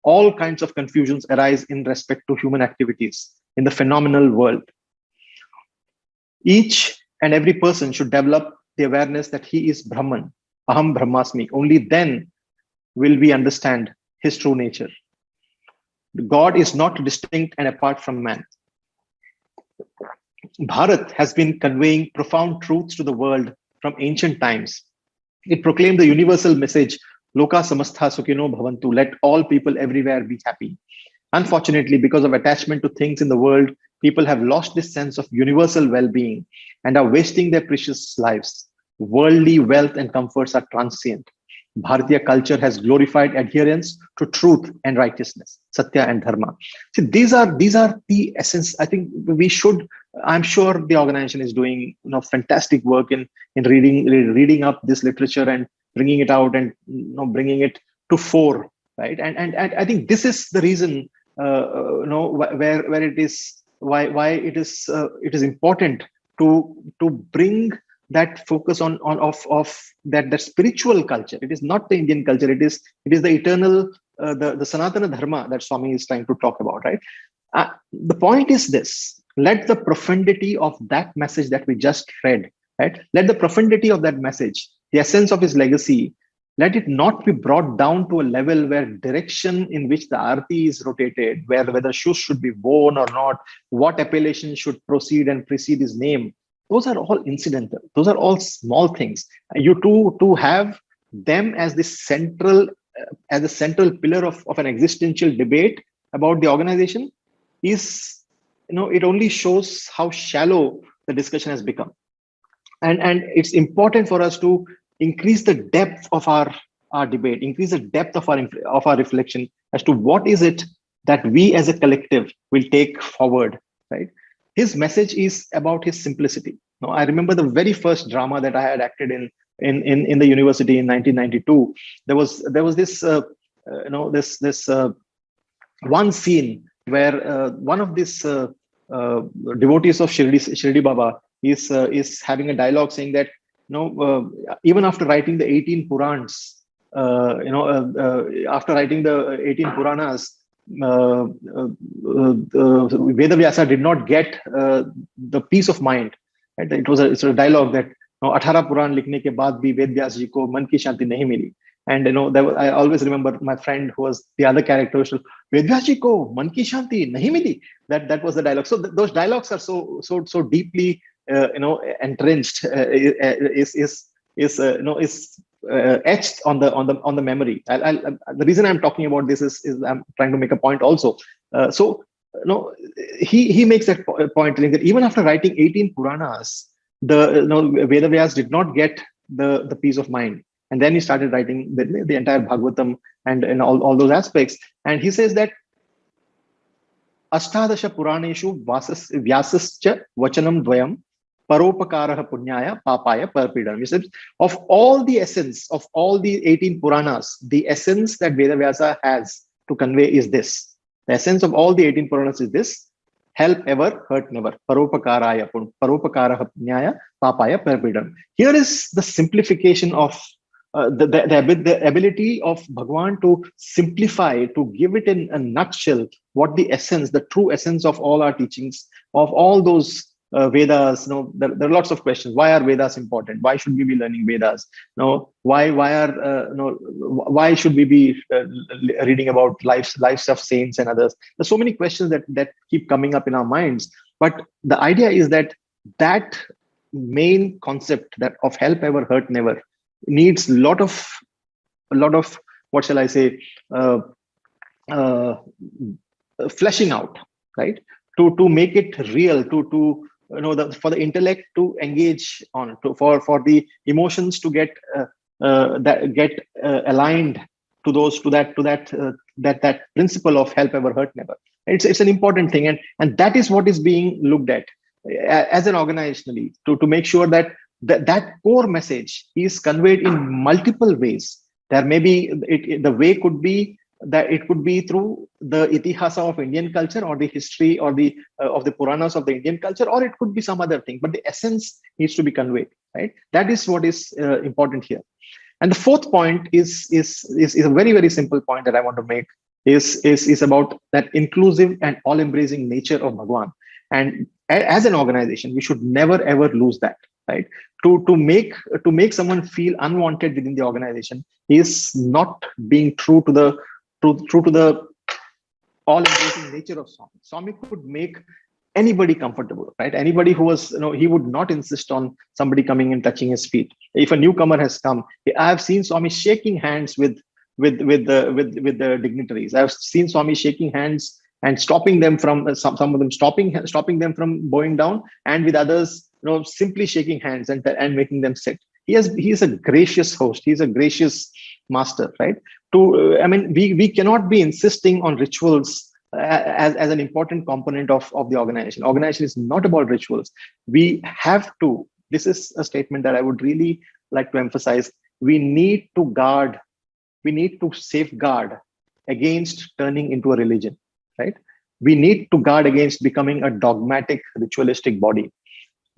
Speaker 1: All kinds of confusions arise in respect to human activities in the phenomenal world. Each and every person should develop the awareness that he is Brahman, Aham Brahmasmi. Only then will we understand his true nature. God is not distinct and apart from man. Bharat has been conveying profound truths to the world from ancient times. It proclaimed the universal message, Loka samastha sukhino bhavantu, let all people everywhere be happy. Unfortunately, because of attachment to things in the world, people have lost this sense of universal well-being and are wasting their precious lives. Worldly wealth and comforts are transient. Bharatiya culture has glorified adherence to truth and righteousness, Satya and Dharma. See, these are the essence. I think we should. I'm sure the organization is doing fantastic work in reading up this literature and bringing it out and bringing it to fore, right? And I think this is the reason where it is why it is important to bring that focus on of that spiritual culture. It is not the Indian culture. It is the eternal, the Sanatana Dharma that Swami is trying to talk about, right? The point is this: let the profundity of that message that we just read, right? Let the profundity of that message, the essence of his legacy, let it not be brought down to a level where direction in which the arti is rotated, where whether shoes should be worn or not, what appellation should proceed and precede his name. Those are all incidental. Those are all small things. You to have them as the central pillar of an existential debate about the organization is, it only shows how shallow the discussion has become. And it's important for us to increase the depth of our debate, increase the depth of our reflection as to what is it that we as a collective will take forward, right? His message is about his simplicity. Now, I remember the very first drama that I had acted in the university in 1992. There was this this one scene where one of these devotees of Shirdi Baba is having a dialogue saying that, even after writing the 18 Purans, after writing the 18 Puranas, Vedavyasa did not get the peace of mind. Right? It's a dialogue that 18 Puran likhne ke baad bhi Ved Vyas ji ko man ki shanti nahi mili. And I always remember my friend who was the other character. Ved Vyas ji ko man ki shanti nahi mili. That was the dialogue. So those dialogues are so deeply entrenched, is etched on the memory. The reason I'm talking about this is I'm trying to make a point also. He makes that point that even after writing 18 Puranas, the Vedavyas did not get the peace of mind, and then he started writing the entire Bhagavatam and all those aspects. And he says that Ashtadasha Puraneshu Vyasascha Vachanam Dvayam Paropakaraha Punyaya Papaya Parpidam. He says, of all the essence of all the 18 Puranas, the essence that Vedavyasa has to convey is this. The essence of all the 18 Puranas is this: help ever, hurt never. Paropakaraha Punyaya Papaya Parpidam. Here is the simplification of the ability of Bhagawan to simplify, to give it in a nutshell, what the essence, the true essence of all our teachings, of all those Vedas. There are lots of questions. Why are Vedas important? Why should we be learning Vedas? Why should we be reading about lives of saints and others? There's so many questions that keep coming up in our minds. But the idea is that main concept that of help ever, hurt never needs a lot of what shall I say, fleshing out, right? To make it real, for the intellect to engage on, for the emotions to get aligned to that principle of help ever, hurt never. It's an important thing, and that is what is being looked at as an organizationally, to make sure that core message is conveyed in multiple ways. There may be the way could be that it could be through the itihasa of Indian culture, or the history, or the of the Puranas of the Indian culture, or it could be some other thing. But the essence needs to be conveyed, right? That is what is important here. And the fourth point is a very, very simple point that I want to make, is about that inclusive and all-embracing nature of Bhagawan. And as an organization, we should never ever lose that, right? To make someone feel unwanted within the organization is not being true to the all-embracing nature of Swami. Swami could make anybody comfortable, right? Anybody who was, he would not insist on somebody coming and touching his feet. If a newcomer has come, I have seen Swami shaking hands with the dignitaries. I've seen Swami shaking hands and stopping them from some of them stopping them from bowing down, and with others, simply shaking hands and making them sit. He is a gracious host. He's a gracious master, right? We cannot be insisting on rituals as an important component of the organization. Organization is not about rituals. We have to. This is a statement that I would really like to emphasize. We need to safeguard against turning into a religion, right? We need to guard against becoming a dogmatic, ritualistic body,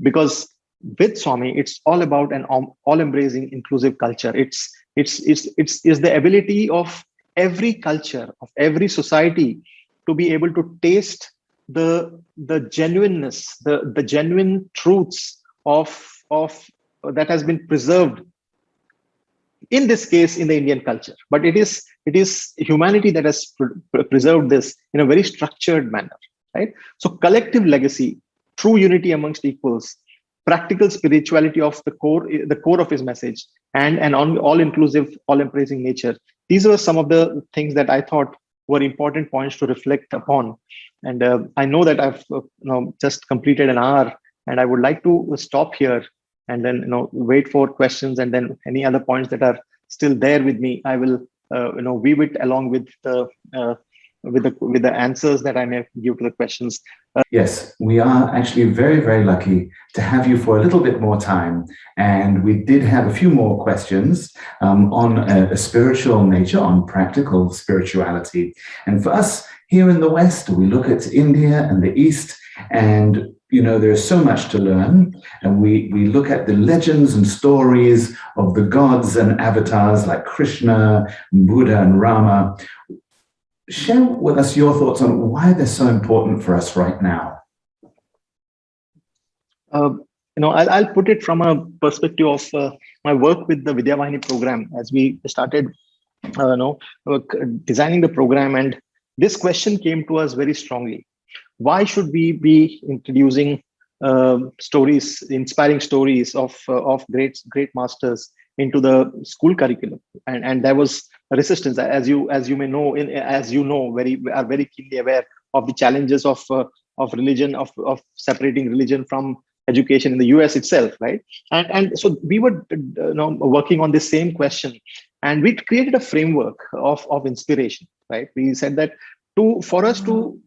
Speaker 1: because with Swami, it's all about an all-embracing, inclusive culture. It's the ability of every culture, of every society, to be able to taste the genuineness, the genuine truths of that has been preserved, in this case in the Indian culture. But it is humanity that has preserved this in a very structured manner, right? So collective legacy, true unity amongst equals, practical spirituality of the core of his message, and an all-inclusive, all-embracing nature. These were some of the things that I thought were important points to reflect upon. And I know that I've just completed an hour, and I would like to stop here and then wait for questions, and then any other points that are still there with me, I will weave it along with the answers that I may give to the questions.
Speaker 2: Yes, we are actually very, very lucky to have you for a little bit more time. And we did have a few more questions on a spiritual nature, on practical spirituality. And for us here in the West, we look at India and the East, and there's so much to learn. And we look at the legends and stories of the gods and avatars like Krishna, Buddha, and Rama. Share with us your thoughts on why they're so important for us right now.
Speaker 1: I'll put it from a perspective of my work with the Vidya Vahini program. As we started designing the program, and this question came to us very strongly. Why should we be introducing stories, inspiring stories of great masters into the school curriculum? And there was resistance, as you may know, are very keenly aware of the challenges of religion, of separating religion from education in the US itself, right? And so we were working on this same question, and we created a framework of inspiration, right? We said that for us to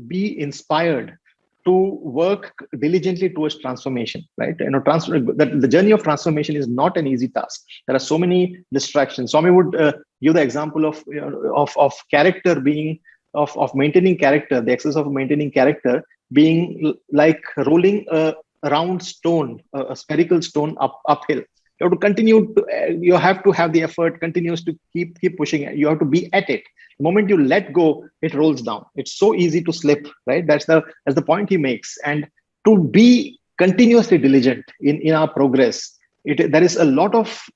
Speaker 1: be inspired to work diligently towards transformation, right? The journey of transformation is not an easy task. There are so many distractions. Swami would give the example of character being of maintaining character, the exercise of maintaining character being like rolling a round stone, a spherical stone uphill. You have to continue you have to have the effort continues to keep pushing it. You have to be at it. The moment you let go, it rolls down. It's so easy to slip, right? That's the point he makes. And to be continuously diligent in our progress, there is a lot of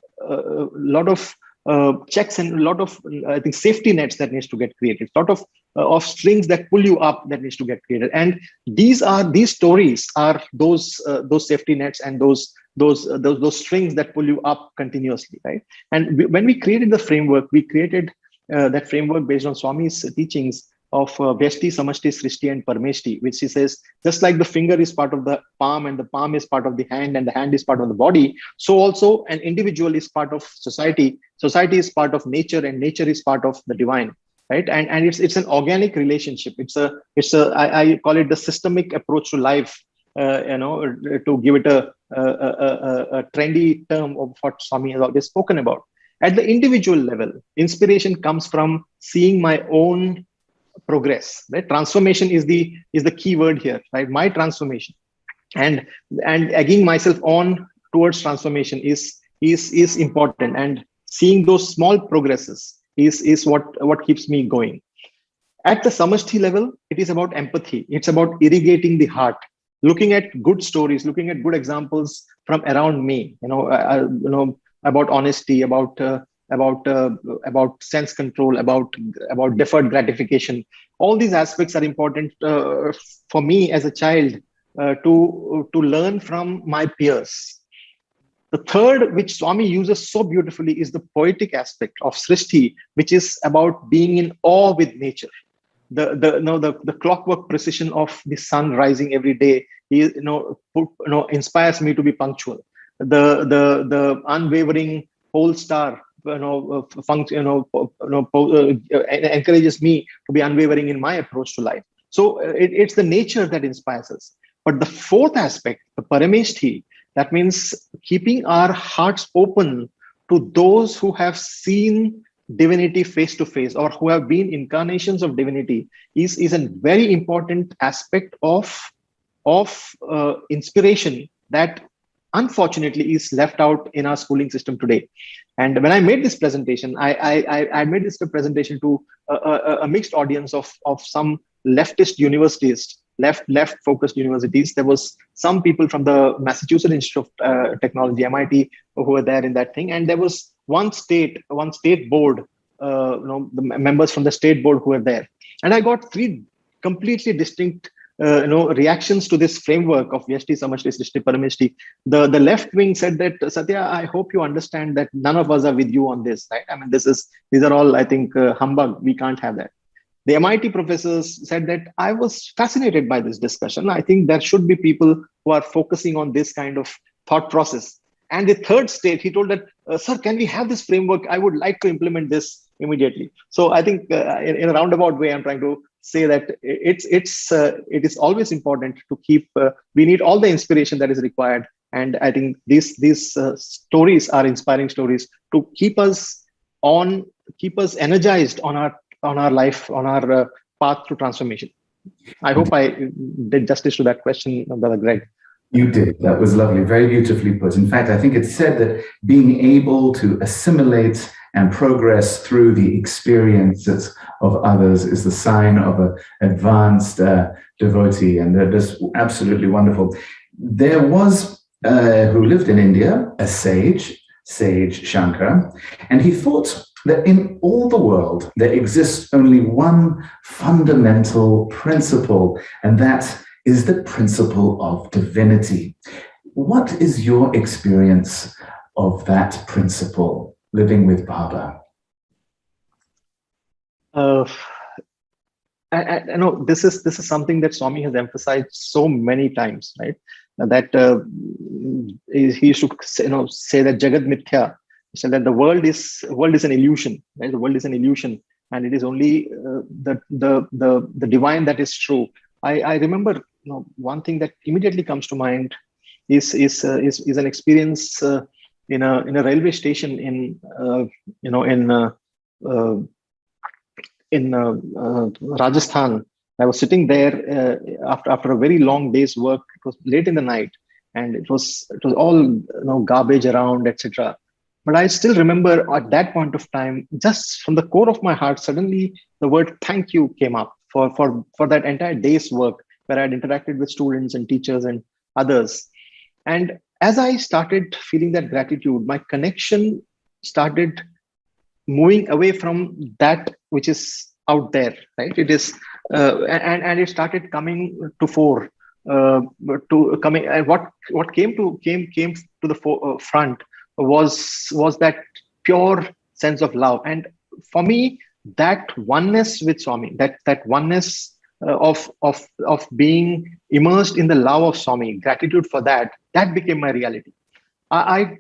Speaker 1: checks and a lot of I think safety nets that needs to get created. A lot of strings that pull you up that needs to get created. And these stories are those safety nets and those strings that pull you up continuously, right? And when we created the framework, we created that framework based on Swami's teachings of Vyashti, Samashti, Srishti, and Parmeshti, which he says, just like the finger is part of the palm and the palm is part of the hand and the hand is part of the body, so also an individual is part of society, society is part of nature, and nature is part of the divine, right? And it's an organic relationship. I call it the systemic approach to life, to give it a trendy term of what Swami has always spoken about. At the individual level, inspiration comes from seeing my own progress, right? Transformation is the key word here, right? My transformation, and egging myself on towards transformation is important, and seeing those small progresses is what keeps me going. At the Samashti level, it is about empathy. It's about irrigating the heart, looking at good stories, looking at good examples from around me, about honesty, about sense control, about deferred gratification. All these aspects are important for me as a child to learn from my peers. The third, which Swami uses so beautifully, is the poetic aspect of Srishti, which is about being in awe with nature. The clockwork precision of the sun rising every day inspires me to be punctual. The unwavering pole star encourages me to be unwavering in my approach to life. So it's the nature that inspires us. But the fourth aspect, the Parameshti, that means keeping our hearts open to those who have seen divinity face to face, or who have been incarnations of divinity, is a very important aspect of inspiration that unfortunately is left out in our schooling system today. And when I made this presentation, I made this presentation to a mixed audience of some leftist universities, left focused universities. There was some people from the Massachusetts Institute of Technology, MIT, who were there in that thing, and there was one state board, the members from the state board who were there. And I got three completely distinct reactions to this framework of Vyashti, Samashti, Srishti, Parameshti. The left wing said that, Satya, I hope you understand that none of us are with you on this, right? I mean, these are all, I think, humbug. We can't have that. The MIT professors said that I was fascinated by this discussion. I think there should be people who are focusing on this kind of thought process. And the third state, he told that, sir, can we have this framework? I would like to implement this immediately. So I think in a roundabout way, I'm trying to say that it is always important to keep, we need all the inspiration that is required. And I think these stories are inspiring stories to keep us energized on our life, on our path to transformation. I hope I did justice to that question, Brother Greg.
Speaker 2: You did. That was lovely. Very beautifully put. In fact, I think it's said that being able to assimilate and progress through the experiences of others is the sign of an advanced devotee. And that is absolutely wonderful. There was, who lived in India, a sage Shankar, and he thought that in all the world, there exists only one fundamental principle, and that is the principle of divinity. What is your experience of that principle, living with Baba?
Speaker 1: I know this is something that Swami has emphasized so many times, right? That he should say that Jagad Mithya, so that the world is an illusion, right? The world is an illusion, and it is only the divine that is true. I remember, one thing that immediately comes to mind is an experience in a railway station in Rajasthan. I was sitting there after a very long day's work. It was late in the night, and it was all garbage around, etc. But I still remember at that point of time, just from the core of my heart, suddenly the word "thank you" came up for that entire day's work, where I had interacted with students and teachers and others. And as I started feeling that gratitude, my connection started moving away from that which is out there, right? It is, and it started coming to fore. What came to the front was that pure sense of love. And for me, that oneness with Swami, that oneness of being immersed in the love of Swami, gratitude for that became my reality. I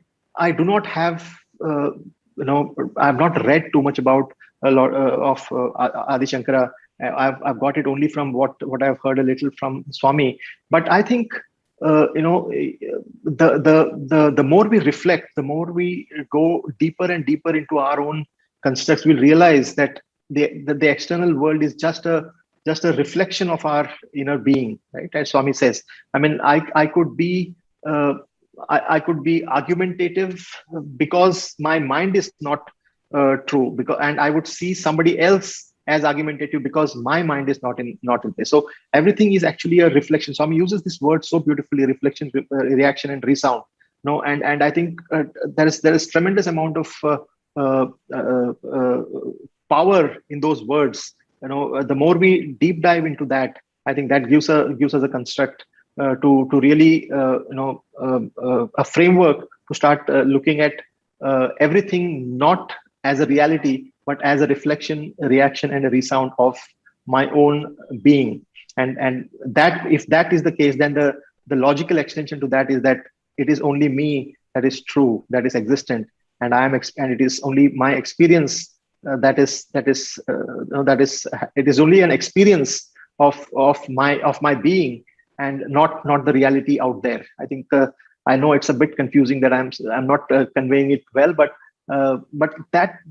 Speaker 1: do not have I've not read too much about a lot of Adi Shankara. I've got it only from what I've heard a little from Swami. But I think the more we reflect, the more we go deeper and deeper into our own constructs, we'll realize that the external world is just a reflection of our inner being, right? As Swami says. I mean, I could be argumentative because my mind is not true, and I would see somebody else as argumentative because my mind is not in place. So everything is actually a reflection. Swami uses this word so beautifully: reflection, reaction, and resound. And I think there is tremendous amount of power in those words. The more we deep dive into that, I think that gives us a construct to really a framework to start looking at everything not as a reality, but as a reflection, a reaction, and a resound of my own being. And that, if that is the case, then the logical extension to that is that it is only me that is true, that is existent, and and it is only my experience it is only an experience of my being, and not the reality out there. I think I know it's a bit confusing that I'm not conveying it well, but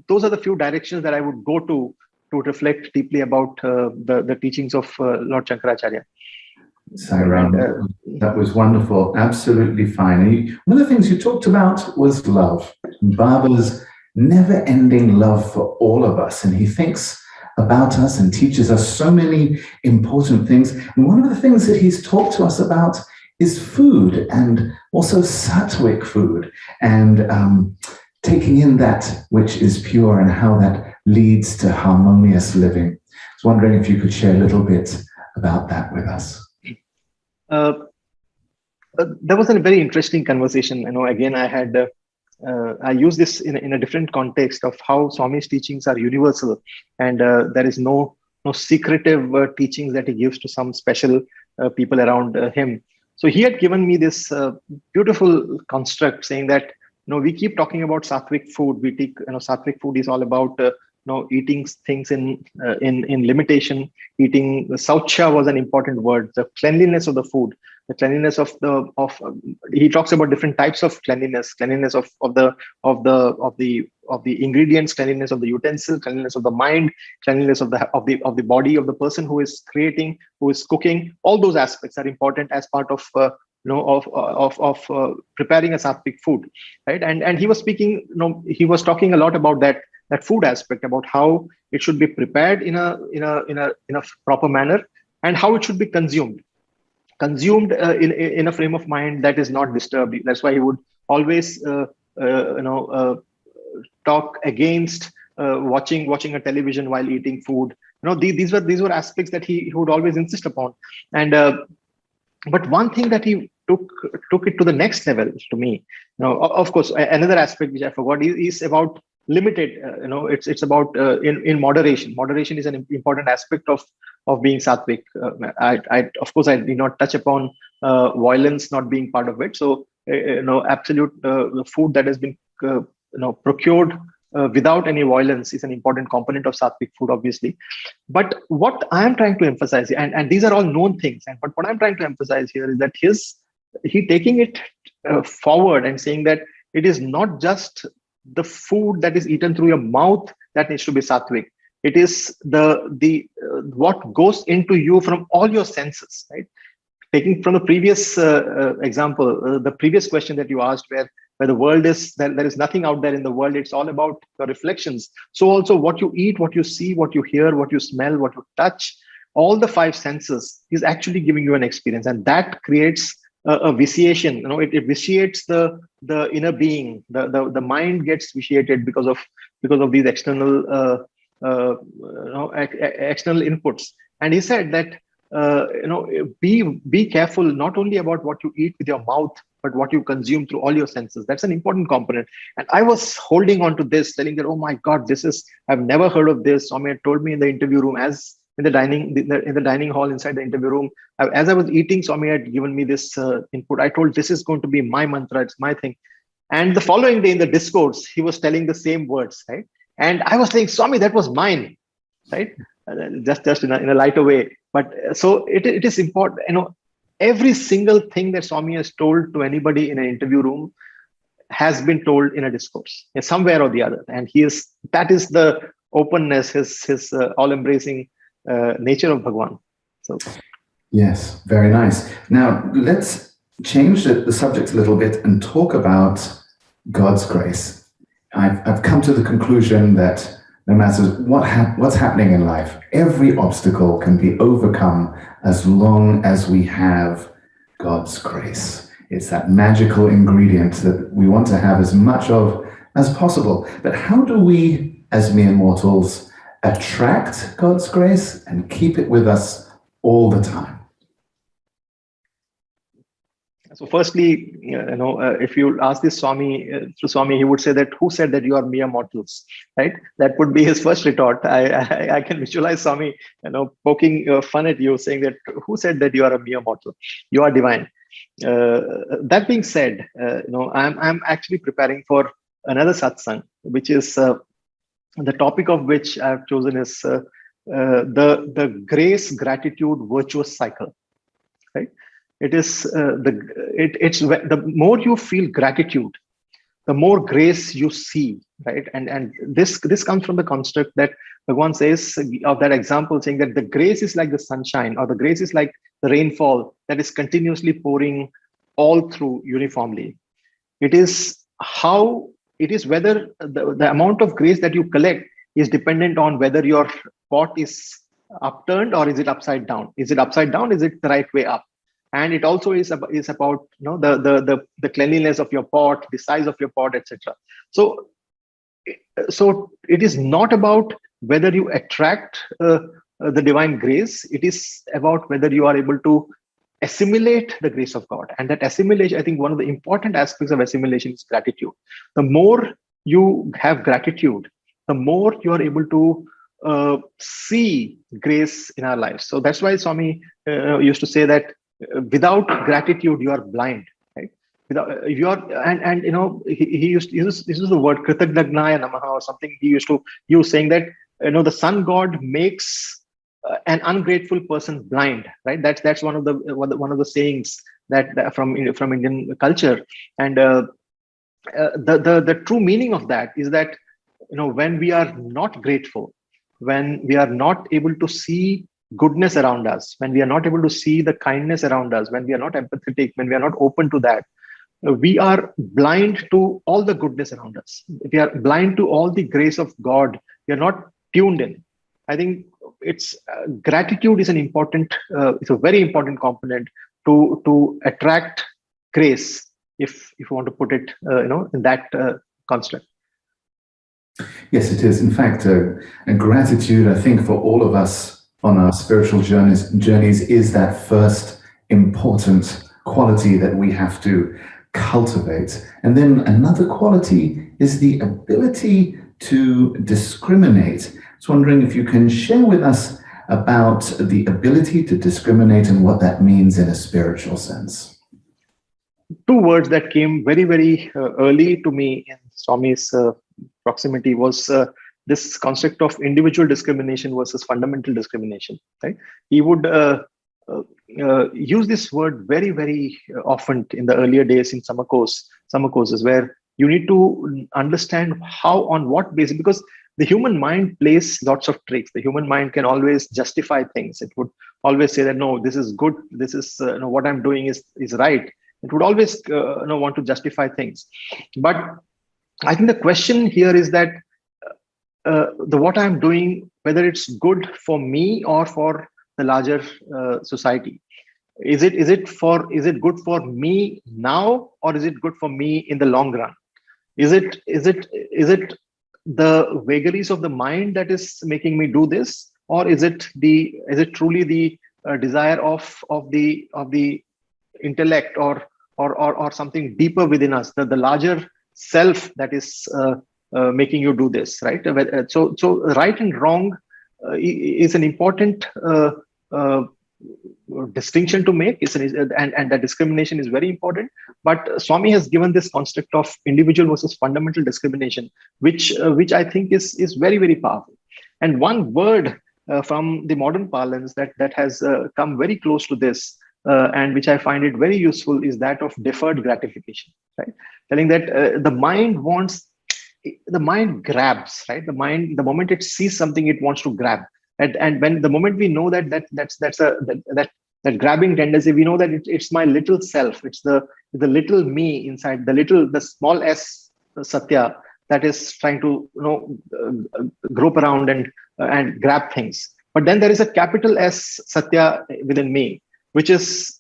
Speaker 1: those are the few directions that I would go to reflect deeply about the teachings of Lord Shankaracharya.
Speaker 2: Sairam, that was wonderful. Absolutely fine. One of the things you talked about was love. Baba's never-ending love for all of us, and he thinks about us and teaches us so many important things. And one of the things that he's talked to us about is food, and also sattvic food, and taking in that which is pure and how that leads to harmonious living. I was wondering if you could share a little bit about that with us.
Speaker 1: That was a very interesting conversation. Again, I use this in a different context of how Swami's teachings are universal, and there is no secretive teachings that he gives to some special people around him. So he had given me this beautiful construct saying that, we keep talking about sattvic food. We take, sattvic food is all about eating things in limitation. Eating, the saucha was an important word. The cleanliness of the food, the cleanliness of he talks about different types of cleanliness of the ingredients, cleanliness of the utensil, cleanliness of the mind, cleanliness of the body of the person who is creating, who is cooking. All those aspects are important as part of preparing a sattvic food, right? And he was speaking, he was talking a lot about that food aspect, about how it should be prepared in a proper manner, and how it should be consumed in a frame of mind that is not disturbed. That's why he would always talk against watching a television while eating food. These were aspects that he would always insist upon. And but one thing that he took it to the next level to me. Of course, another aspect which I forgot is about limited. It's about in moderation. Moderation is an important aspect of being sattvic. I of course I did not touch upon violence not being part of it. So absolute food that has been procured without any violence is an important component of sattvic food, obviously. But what I am trying to emphasize, and these are all known things, but what I'm trying to emphasize here is that he taking it forward and saying that it is not just the food that is eaten through your mouth that needs to be sattvic. It is the what goes into you from all your senses, right? Taking from the previous example, the previous question that you asked, where the world is, there is nothing out there in the world. It's all about your reflections. So also what you eat, what you see, what you hear, what you smell, what you touch, all the five senses is actually giving you an experience, and that creates a vitiation. It vitiates the inner being. The mind gets vitiated because of these external external inputs. And he said that be careful not only about what you eat with your mouth, but what you consume through all your senses. That's an important component. And I was holding on to this, telling that, oh my God, I've never heard of this. Swami had told me in the interview room, as in the dining hall inside the interview room, as I was eating, Swami had given me this input. I told, this is going to be my mantra, it's my thing. And the following day in the discourse, he was telling the same words, right? And I was saying, Swami, that was mine, right? Just in a lighter way. But so it is important, every single thing that Swami has told to anybody in an interview room has been told in a discourse, somewhere or the other. And that is the openness, his all-embracing nature of Bhagawan. So,
Speaker 2: yes, very nice. Now let's change the subject a little bit and talk about God's grace. I've come to the conclusion that no matter what's happening in life, every obstacle can be overcome as long as we have God's grace. It's that magical ingredient that we want to have as much of as possible. But how do we, as mere mortals, attract God's grace and keep it with us all the time?
Speaker 1: So firstly, if you ask this Swami, to Swami, he would say that, who said that you are mere mortals, right? That would be his first retort. I can visualize Swami, poking fun at you, saying that, who said that you are a mere mortal? You are divine. That being said, I'm actually preparing for another satsang, which is the topic of which I've chosen is the grace, gratitude, virtuous cycle, right? It is the more you feel gratitude, the more grace you see, right? And this comes from the construct that Bhagawan says of that example, saying that the grace is like the sunshine, or the grace is like the rainfall that is continuously pouring all through uniformly. It is how it is whether the amount of grace that you collect is dependent on whether your pot is upturned or is it upside down. Is it upside down? Is it the right way up? And it also is about the cleanliness of your pot, the size of your pot, etc. So it is not about whether you attract the divine grace. It is about whether you are able to assimilate the grace of God. And that assimilation, I think one of the important aspects of assimilation is gratitude. The more you have gratitude, the more you are able to see grace in our lives. So that's why Swami used to say that without gratitude, you are blind. Right? Without, if you are, and he used to use the word Kritagnagnaya Namaha or something. He used to use, saying that the sun god makes an ungrateful person blind. Right? That's one of the sayings that from Indian culture. And the true meaning of that is that when we are not grateful, when we are not able to see goodness around us, when we are not able to see the kindness around us, when we are not empathetic, when we are not open to that, we are blind to all the goodness around us. We are blind to all the grace of God. We are not tuned in. I think it's gratitude is it's a very important component to attract grace, if you want to put it in that construct.
Speaker 2: Yes, it is. In fact, a gratitude, I think, for all of us on our spiritual journeys is that first important quality that we have to cultivate. And then another quality is the ability to discriminate. I was wondering if you can share with us about the ability to discriminate and what that means in a spiritual sense.
Speaker 1: Two words that came very, very early to me in Swami's proximity was this concept of individual discrimination versus fundamental discrimination. Right? He would use this word very, very often in the earlier days in summer courses, where you need to understand how, on what basis, because the human mind plays lots of tricks. The human mind can always justify things. It would always say that, no, this is good. This is what I'm doing is right. It would always want to justify things. But I think the question here is that what I'm doing, whether it's good for me or for the larger society, is it good for me now, or is it good for me in the long run? Is it the vagaries of the mind that is making me do this, or is it truly the desire of the intellect or something deeper within us, the larger self that is making you do this, right? So right and wrong is an important distinction to make. And that discrimination is very important. But Swami has given this construct of individual versus fundamental discrimination, which I think is very, very powerful. And one word from the modern parlance that has come very close to this, and which I find it very useful, is that of deferred gratification. Right, telling that the mind grabs. Right, the moment it sees something, it wants to grab. And when the moment we know that grabbing tendency, we know that it's my little self. It's the little me inside, the small s Sathya that is trying to grope around and grab things. But then there is a capital S Sathya within me, which has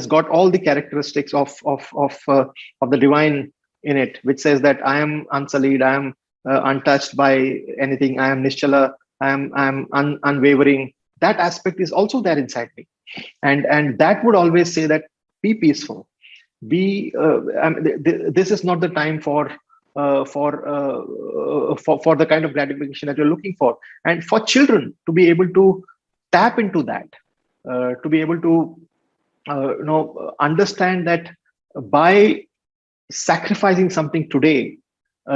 Speaker 1: got all the characteristics of the divine in it, which says that I am unsullied, I am untouched by anything, I am Nischala, I am unwavering. That aspect is also there inside me, and that would always say that be peaceful, be. This is not the time for the kind of gratification that you're looking for, and for children to be able to tap into that, to be able to understand that by sacrificing something today,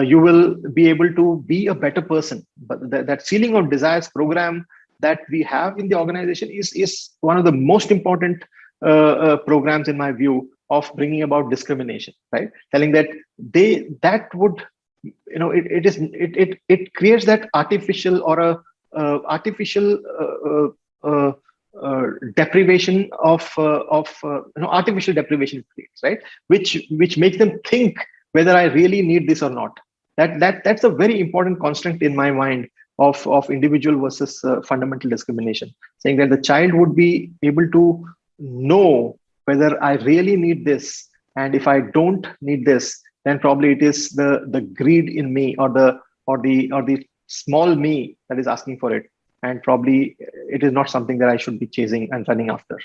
Speaker 1: you will be able to be a better person. But that Ceiling of Desires program that we have in the organization is one of the most important programs, in my view, of bringing about discrimination. Right, telling that that would it creates that artificial or a artificial deprivation of artificial deprivation creates, right, which makes them think whether I really need this or not. That's a very important constant in my mind of individual versus fundamental discrimination, saying that the child would be able to know whether I really need this, and if I don't need this, then probably it is the greed in me, or the small me that is asking for it, and probably it is not something that I should be chasing and running after.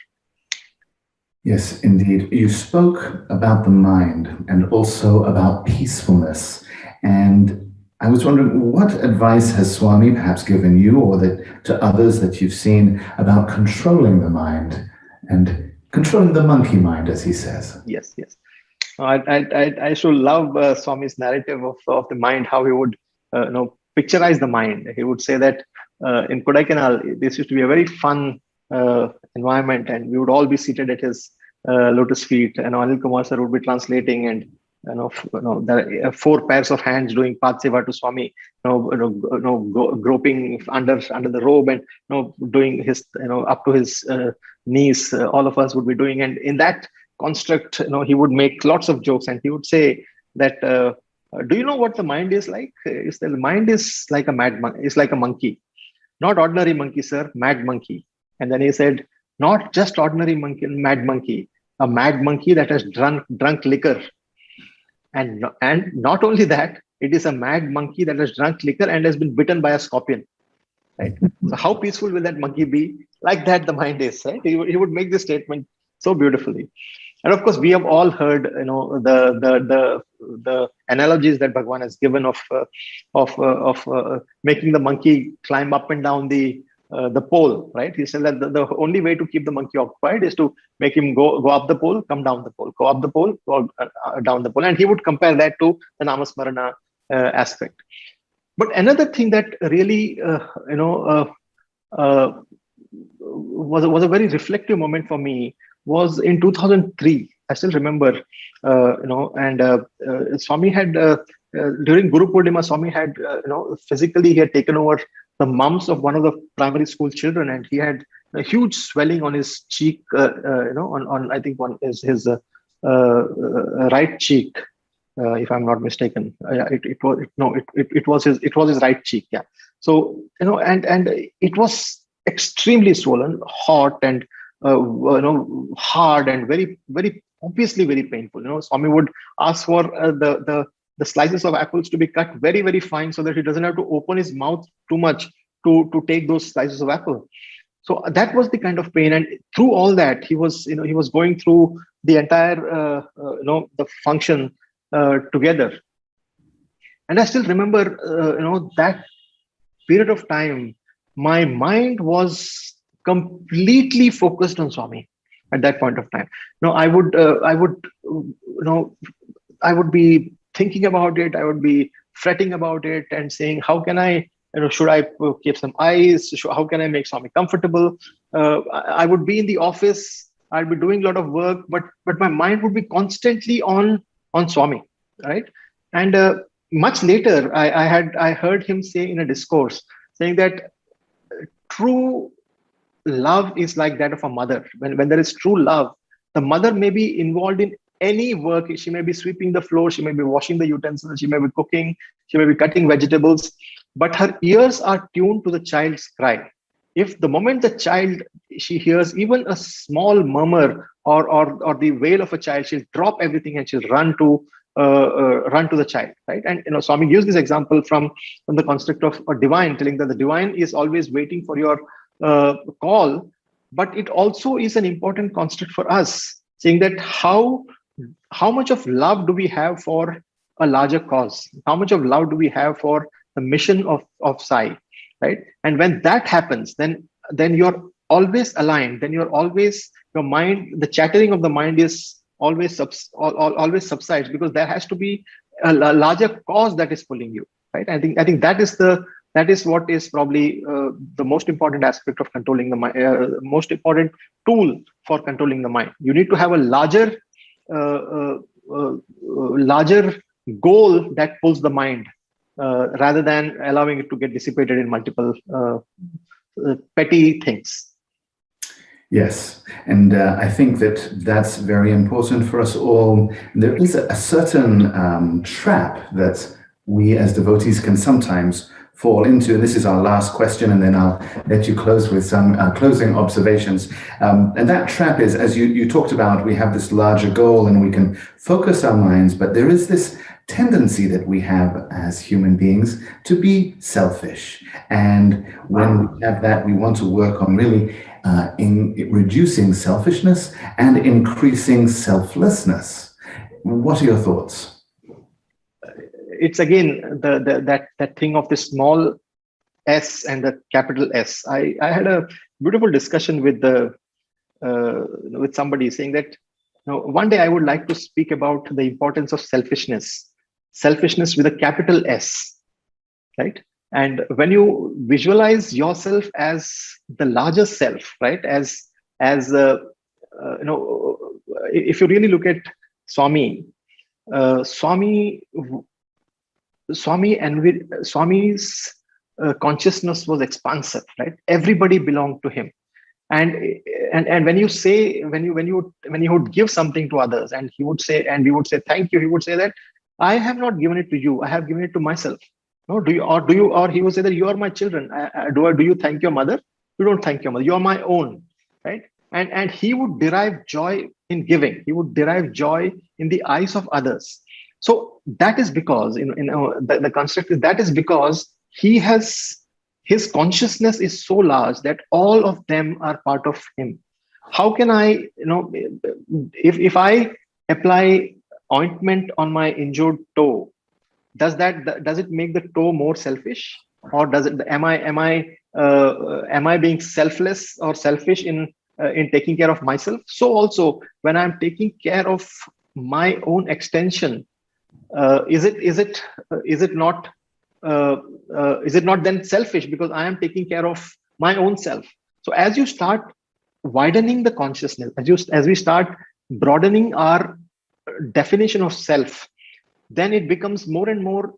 Speaker 2: Yes, indeed. You spoke about the mind and also about peacefulness. And I was wondering, what advice has Swami perhaps given you or to others that you've seen about controlling the mind and controlling the monkey mind, as he says?
Speaker 1: Yes. I should love Swami's narrative of the mind, how he would picturize the mind. He would say that in Kodaikanal, this used to be a very fun environment, and we would all be seated at his lotus feet, and Anil Kumar sir would be translating, and there are 4 pairs of hands doing Pad Seva to Swami, groping under the robe, and doing his up to his knees. All of us would be doing, and in that construct, he would make lots of jokes, and he would say that, do you know what the mind is like? Is that the mind is like a it's like a monkey, not ordinary monkey, sir, mad monkey. And then he said, not just ordinary monkey, mad monkey, a mad monkey that has drunk liquor. And not only that, it is a mad monkey that has drunk liquor and has been bitten by a scorpion. Right. So how peaceful will that monkey be? Like that, the mind is. Right. He would make this statement so beautifully. And of course, we have all heard, the analogies that Bhagawan has given of making the monkey climb up and down the pole. Right. He said that the only way to keep the monkey occupied is to make him go up the pole, come down the pole, go up the pole, go down the pole. And he would compare that to the Namasmarana aspect. But another thing that really, was a very reflective moment for me was in 2003. I still remember, Swami had, during Guru Purnima, Swami had, physically he had taken over the mums of one of the primary school children, and he had a huge swelling on his cheek, on I think one is his right cheek, if I'm not mistaken. It was his right cheek. Yeah. So and it was extremely swollen, hot, and hard, and very, very obviously very painful. Swami would ask for the slices of apples to be cut very, very fine, so that he doesn't have to open his mouth too much to take those slices of apple. So that was the kind of pain, and through all that, he was going through the entire the function together. And I still remember that period of time, my mind was completely focused on Swami at that point of time. I would be thinking about it. I would be fretting about it and saying, how can I, should I keep some eyes? How can I make Swami comfortable? I would be in the office. I'd be doing a lot of work, but my mind would be constantly on Swami, right? And much later, I heard him say in a discourse, saying that true love is like that of a mother. When there is true love, the mother may be involved in any work. She may be sweeping the floor, she may be washing the utensils, she may be cooking, she may be cutting vegetables, but her ears are tuned to the child's cry. If the moment the child, she hears even a small murmur or the wail of a child, she'll drop everything and she'll run to the child, right? And Swami gives this example from the construct of a divine, telling that the divine is always waiting for your call, but it also is an important construct for us, saying that how much of love do we have for a larger cause? How much of love do we have for the mission of Sai, right? And when that happens, then you're always aligned. Then you're always, your mind, the chattering of the mind is always subsides, because there has to be a larger cause that is pulling you, right? I think that is what is probably the most important aspect of controlling the mind, most important tool for controlling the mind. You need to have a larger goal that pulls the mind, rather than allowing it to get dissipated in multiple petty things.
Speaker 2: Yes, and I think that that's very important for us all. There is a certain trap that we as devotees can sometimes fall into. This is our last question, and then I'll let you close with some closing observations. And that trap is, as you talked about, we have this larger goal and we can focus our minds, but there is this tendency that we have as human beings to be selfish. And when we have that, we want to work on really in reducing selfishness and increasing selflessness. What are your thoughts?
Speaker 1: It's again that thing of the small s and the capital S. I had a beautiful discussion with somebody saying that, one day I would like to speak about the importance of selfishness with a capital S, right? And when you visualize yourself as the larger self, right? If you really look at Swami's consciousness was expansive, right? Everybody belonged to him, and when you would give something to others, and we would say thank you, he would say that I have not given it to you, I have given it to myself. No, do you, or he would say that you are my children. Do you thank your mother? You don't thank your mother. You are my own, right? And he would derive joy in giving. He would derive joy in the eyes of others. So that is because the construct is that is because his consciousness is so large that all of them are part of him. How can I, if I apply ointment on my injured toe, does it make the toe more selfish, or am I being selfless or selfish in taking care of myself? So also when I'm taking care of my own extension, is it not then selfish, because I am taking care of my own self? So as you start widening the consciousness, as we start broadening our definition of self, then it becomes more and more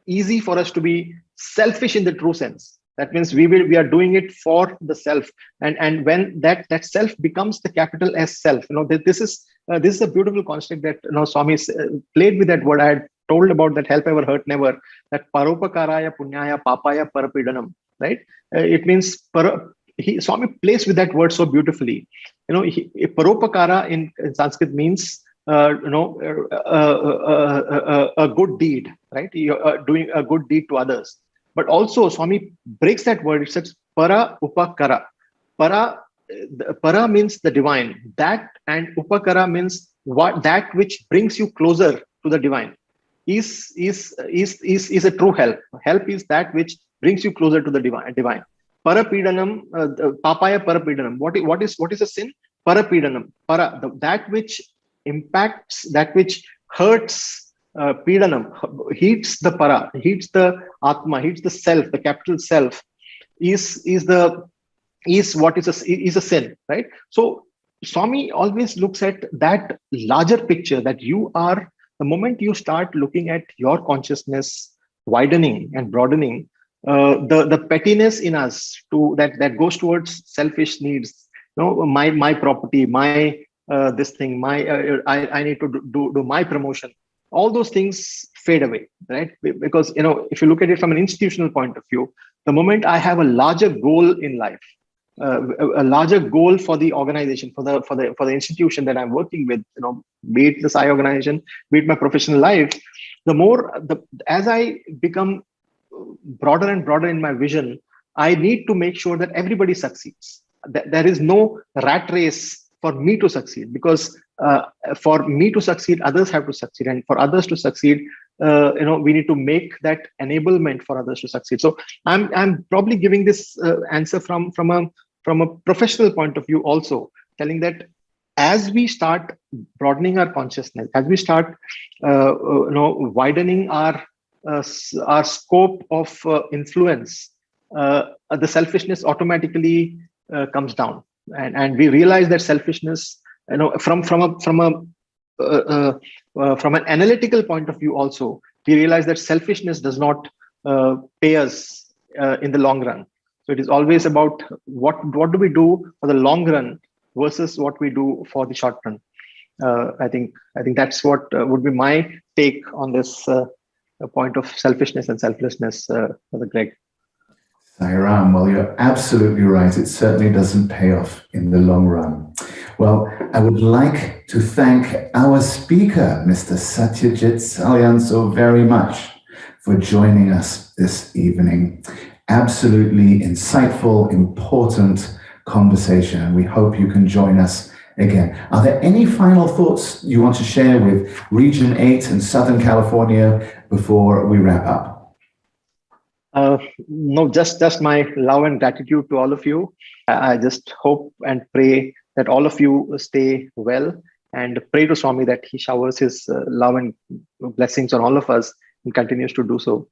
Speaker 1: easy for us to be selfish in the true sense. That means we are doing it for the self, and when that self becomes the capital S self, this is a beautiful construct that Swami played with that word. I had told about that help ever hurt never, that paropakaraya punyaya papaya parapidanam, right? It means Swami plays with that word so beautifully. Paropakara in Sanskrit means a good deed, right? You're doing a good deed to others. But also Swami breaks that word. It says para upakara. Para means the divine. That, and upakara means that which brings you closer to the divine. Is a true help. Help is that which brings you closer to the divine. Parapidanam, papaya parapidanam. What is a sin? Parapidanam. That which impacts, that which hurts, pidanam, heats the para, heats the atma, heats the self, the capital self, is a sin, right? So Swami always looks at that larger picture, that you are, the moment you start looking at your consciousness widening and broadening, the pettiness in us that goes towards selfish needs, my property, my this thing, I need to do my promotion, all those things fade away, right? Because if you look at it from an institutional point of view, the moment I have a larger goal in life, a larger goal for the organization, for the institution that I'm working with, be it the SSSIO organization, be it my professional life, as I become broader and broader in my vision, I need to make sure that everybody succeeds. There is no rat race for me to succeed, because for me to succeed, others have to succeed, and for others to succeed, we need to make that enablement for others to succeed. So I'm probably giving this answer from a professional point of view, also telling that as we start broadening our consciousness, as we start widening our scope of influence, the selfishness automatically comes down. And we realize that selfishness, from a from an analytical point of view also, we realize that selfishness does not pay us in the long run. So it is always about what do we do for the long run versus what we do for the short run. I think that's what would be my take on this point of selfishness and selflessness, Brother Greg.
Speaker 2: Sairam, well, you're absolutely right. It certainly doesn't pay off in the long run. Well, I would like to thank our speaker, Mr. Satyajit Salian, so very much for joining us this evening. Absolutely insightful, important conversation, and we hope you can join us again. Are there any final thoughts you want to share with Region 8 and Southern California before we wrap up?
Speaker 1: No, just my love and gratitude to all of you. I just hope and pray that all of you stay well, and pray to Swami that he showers his love and blessings on all of us and continues to do so.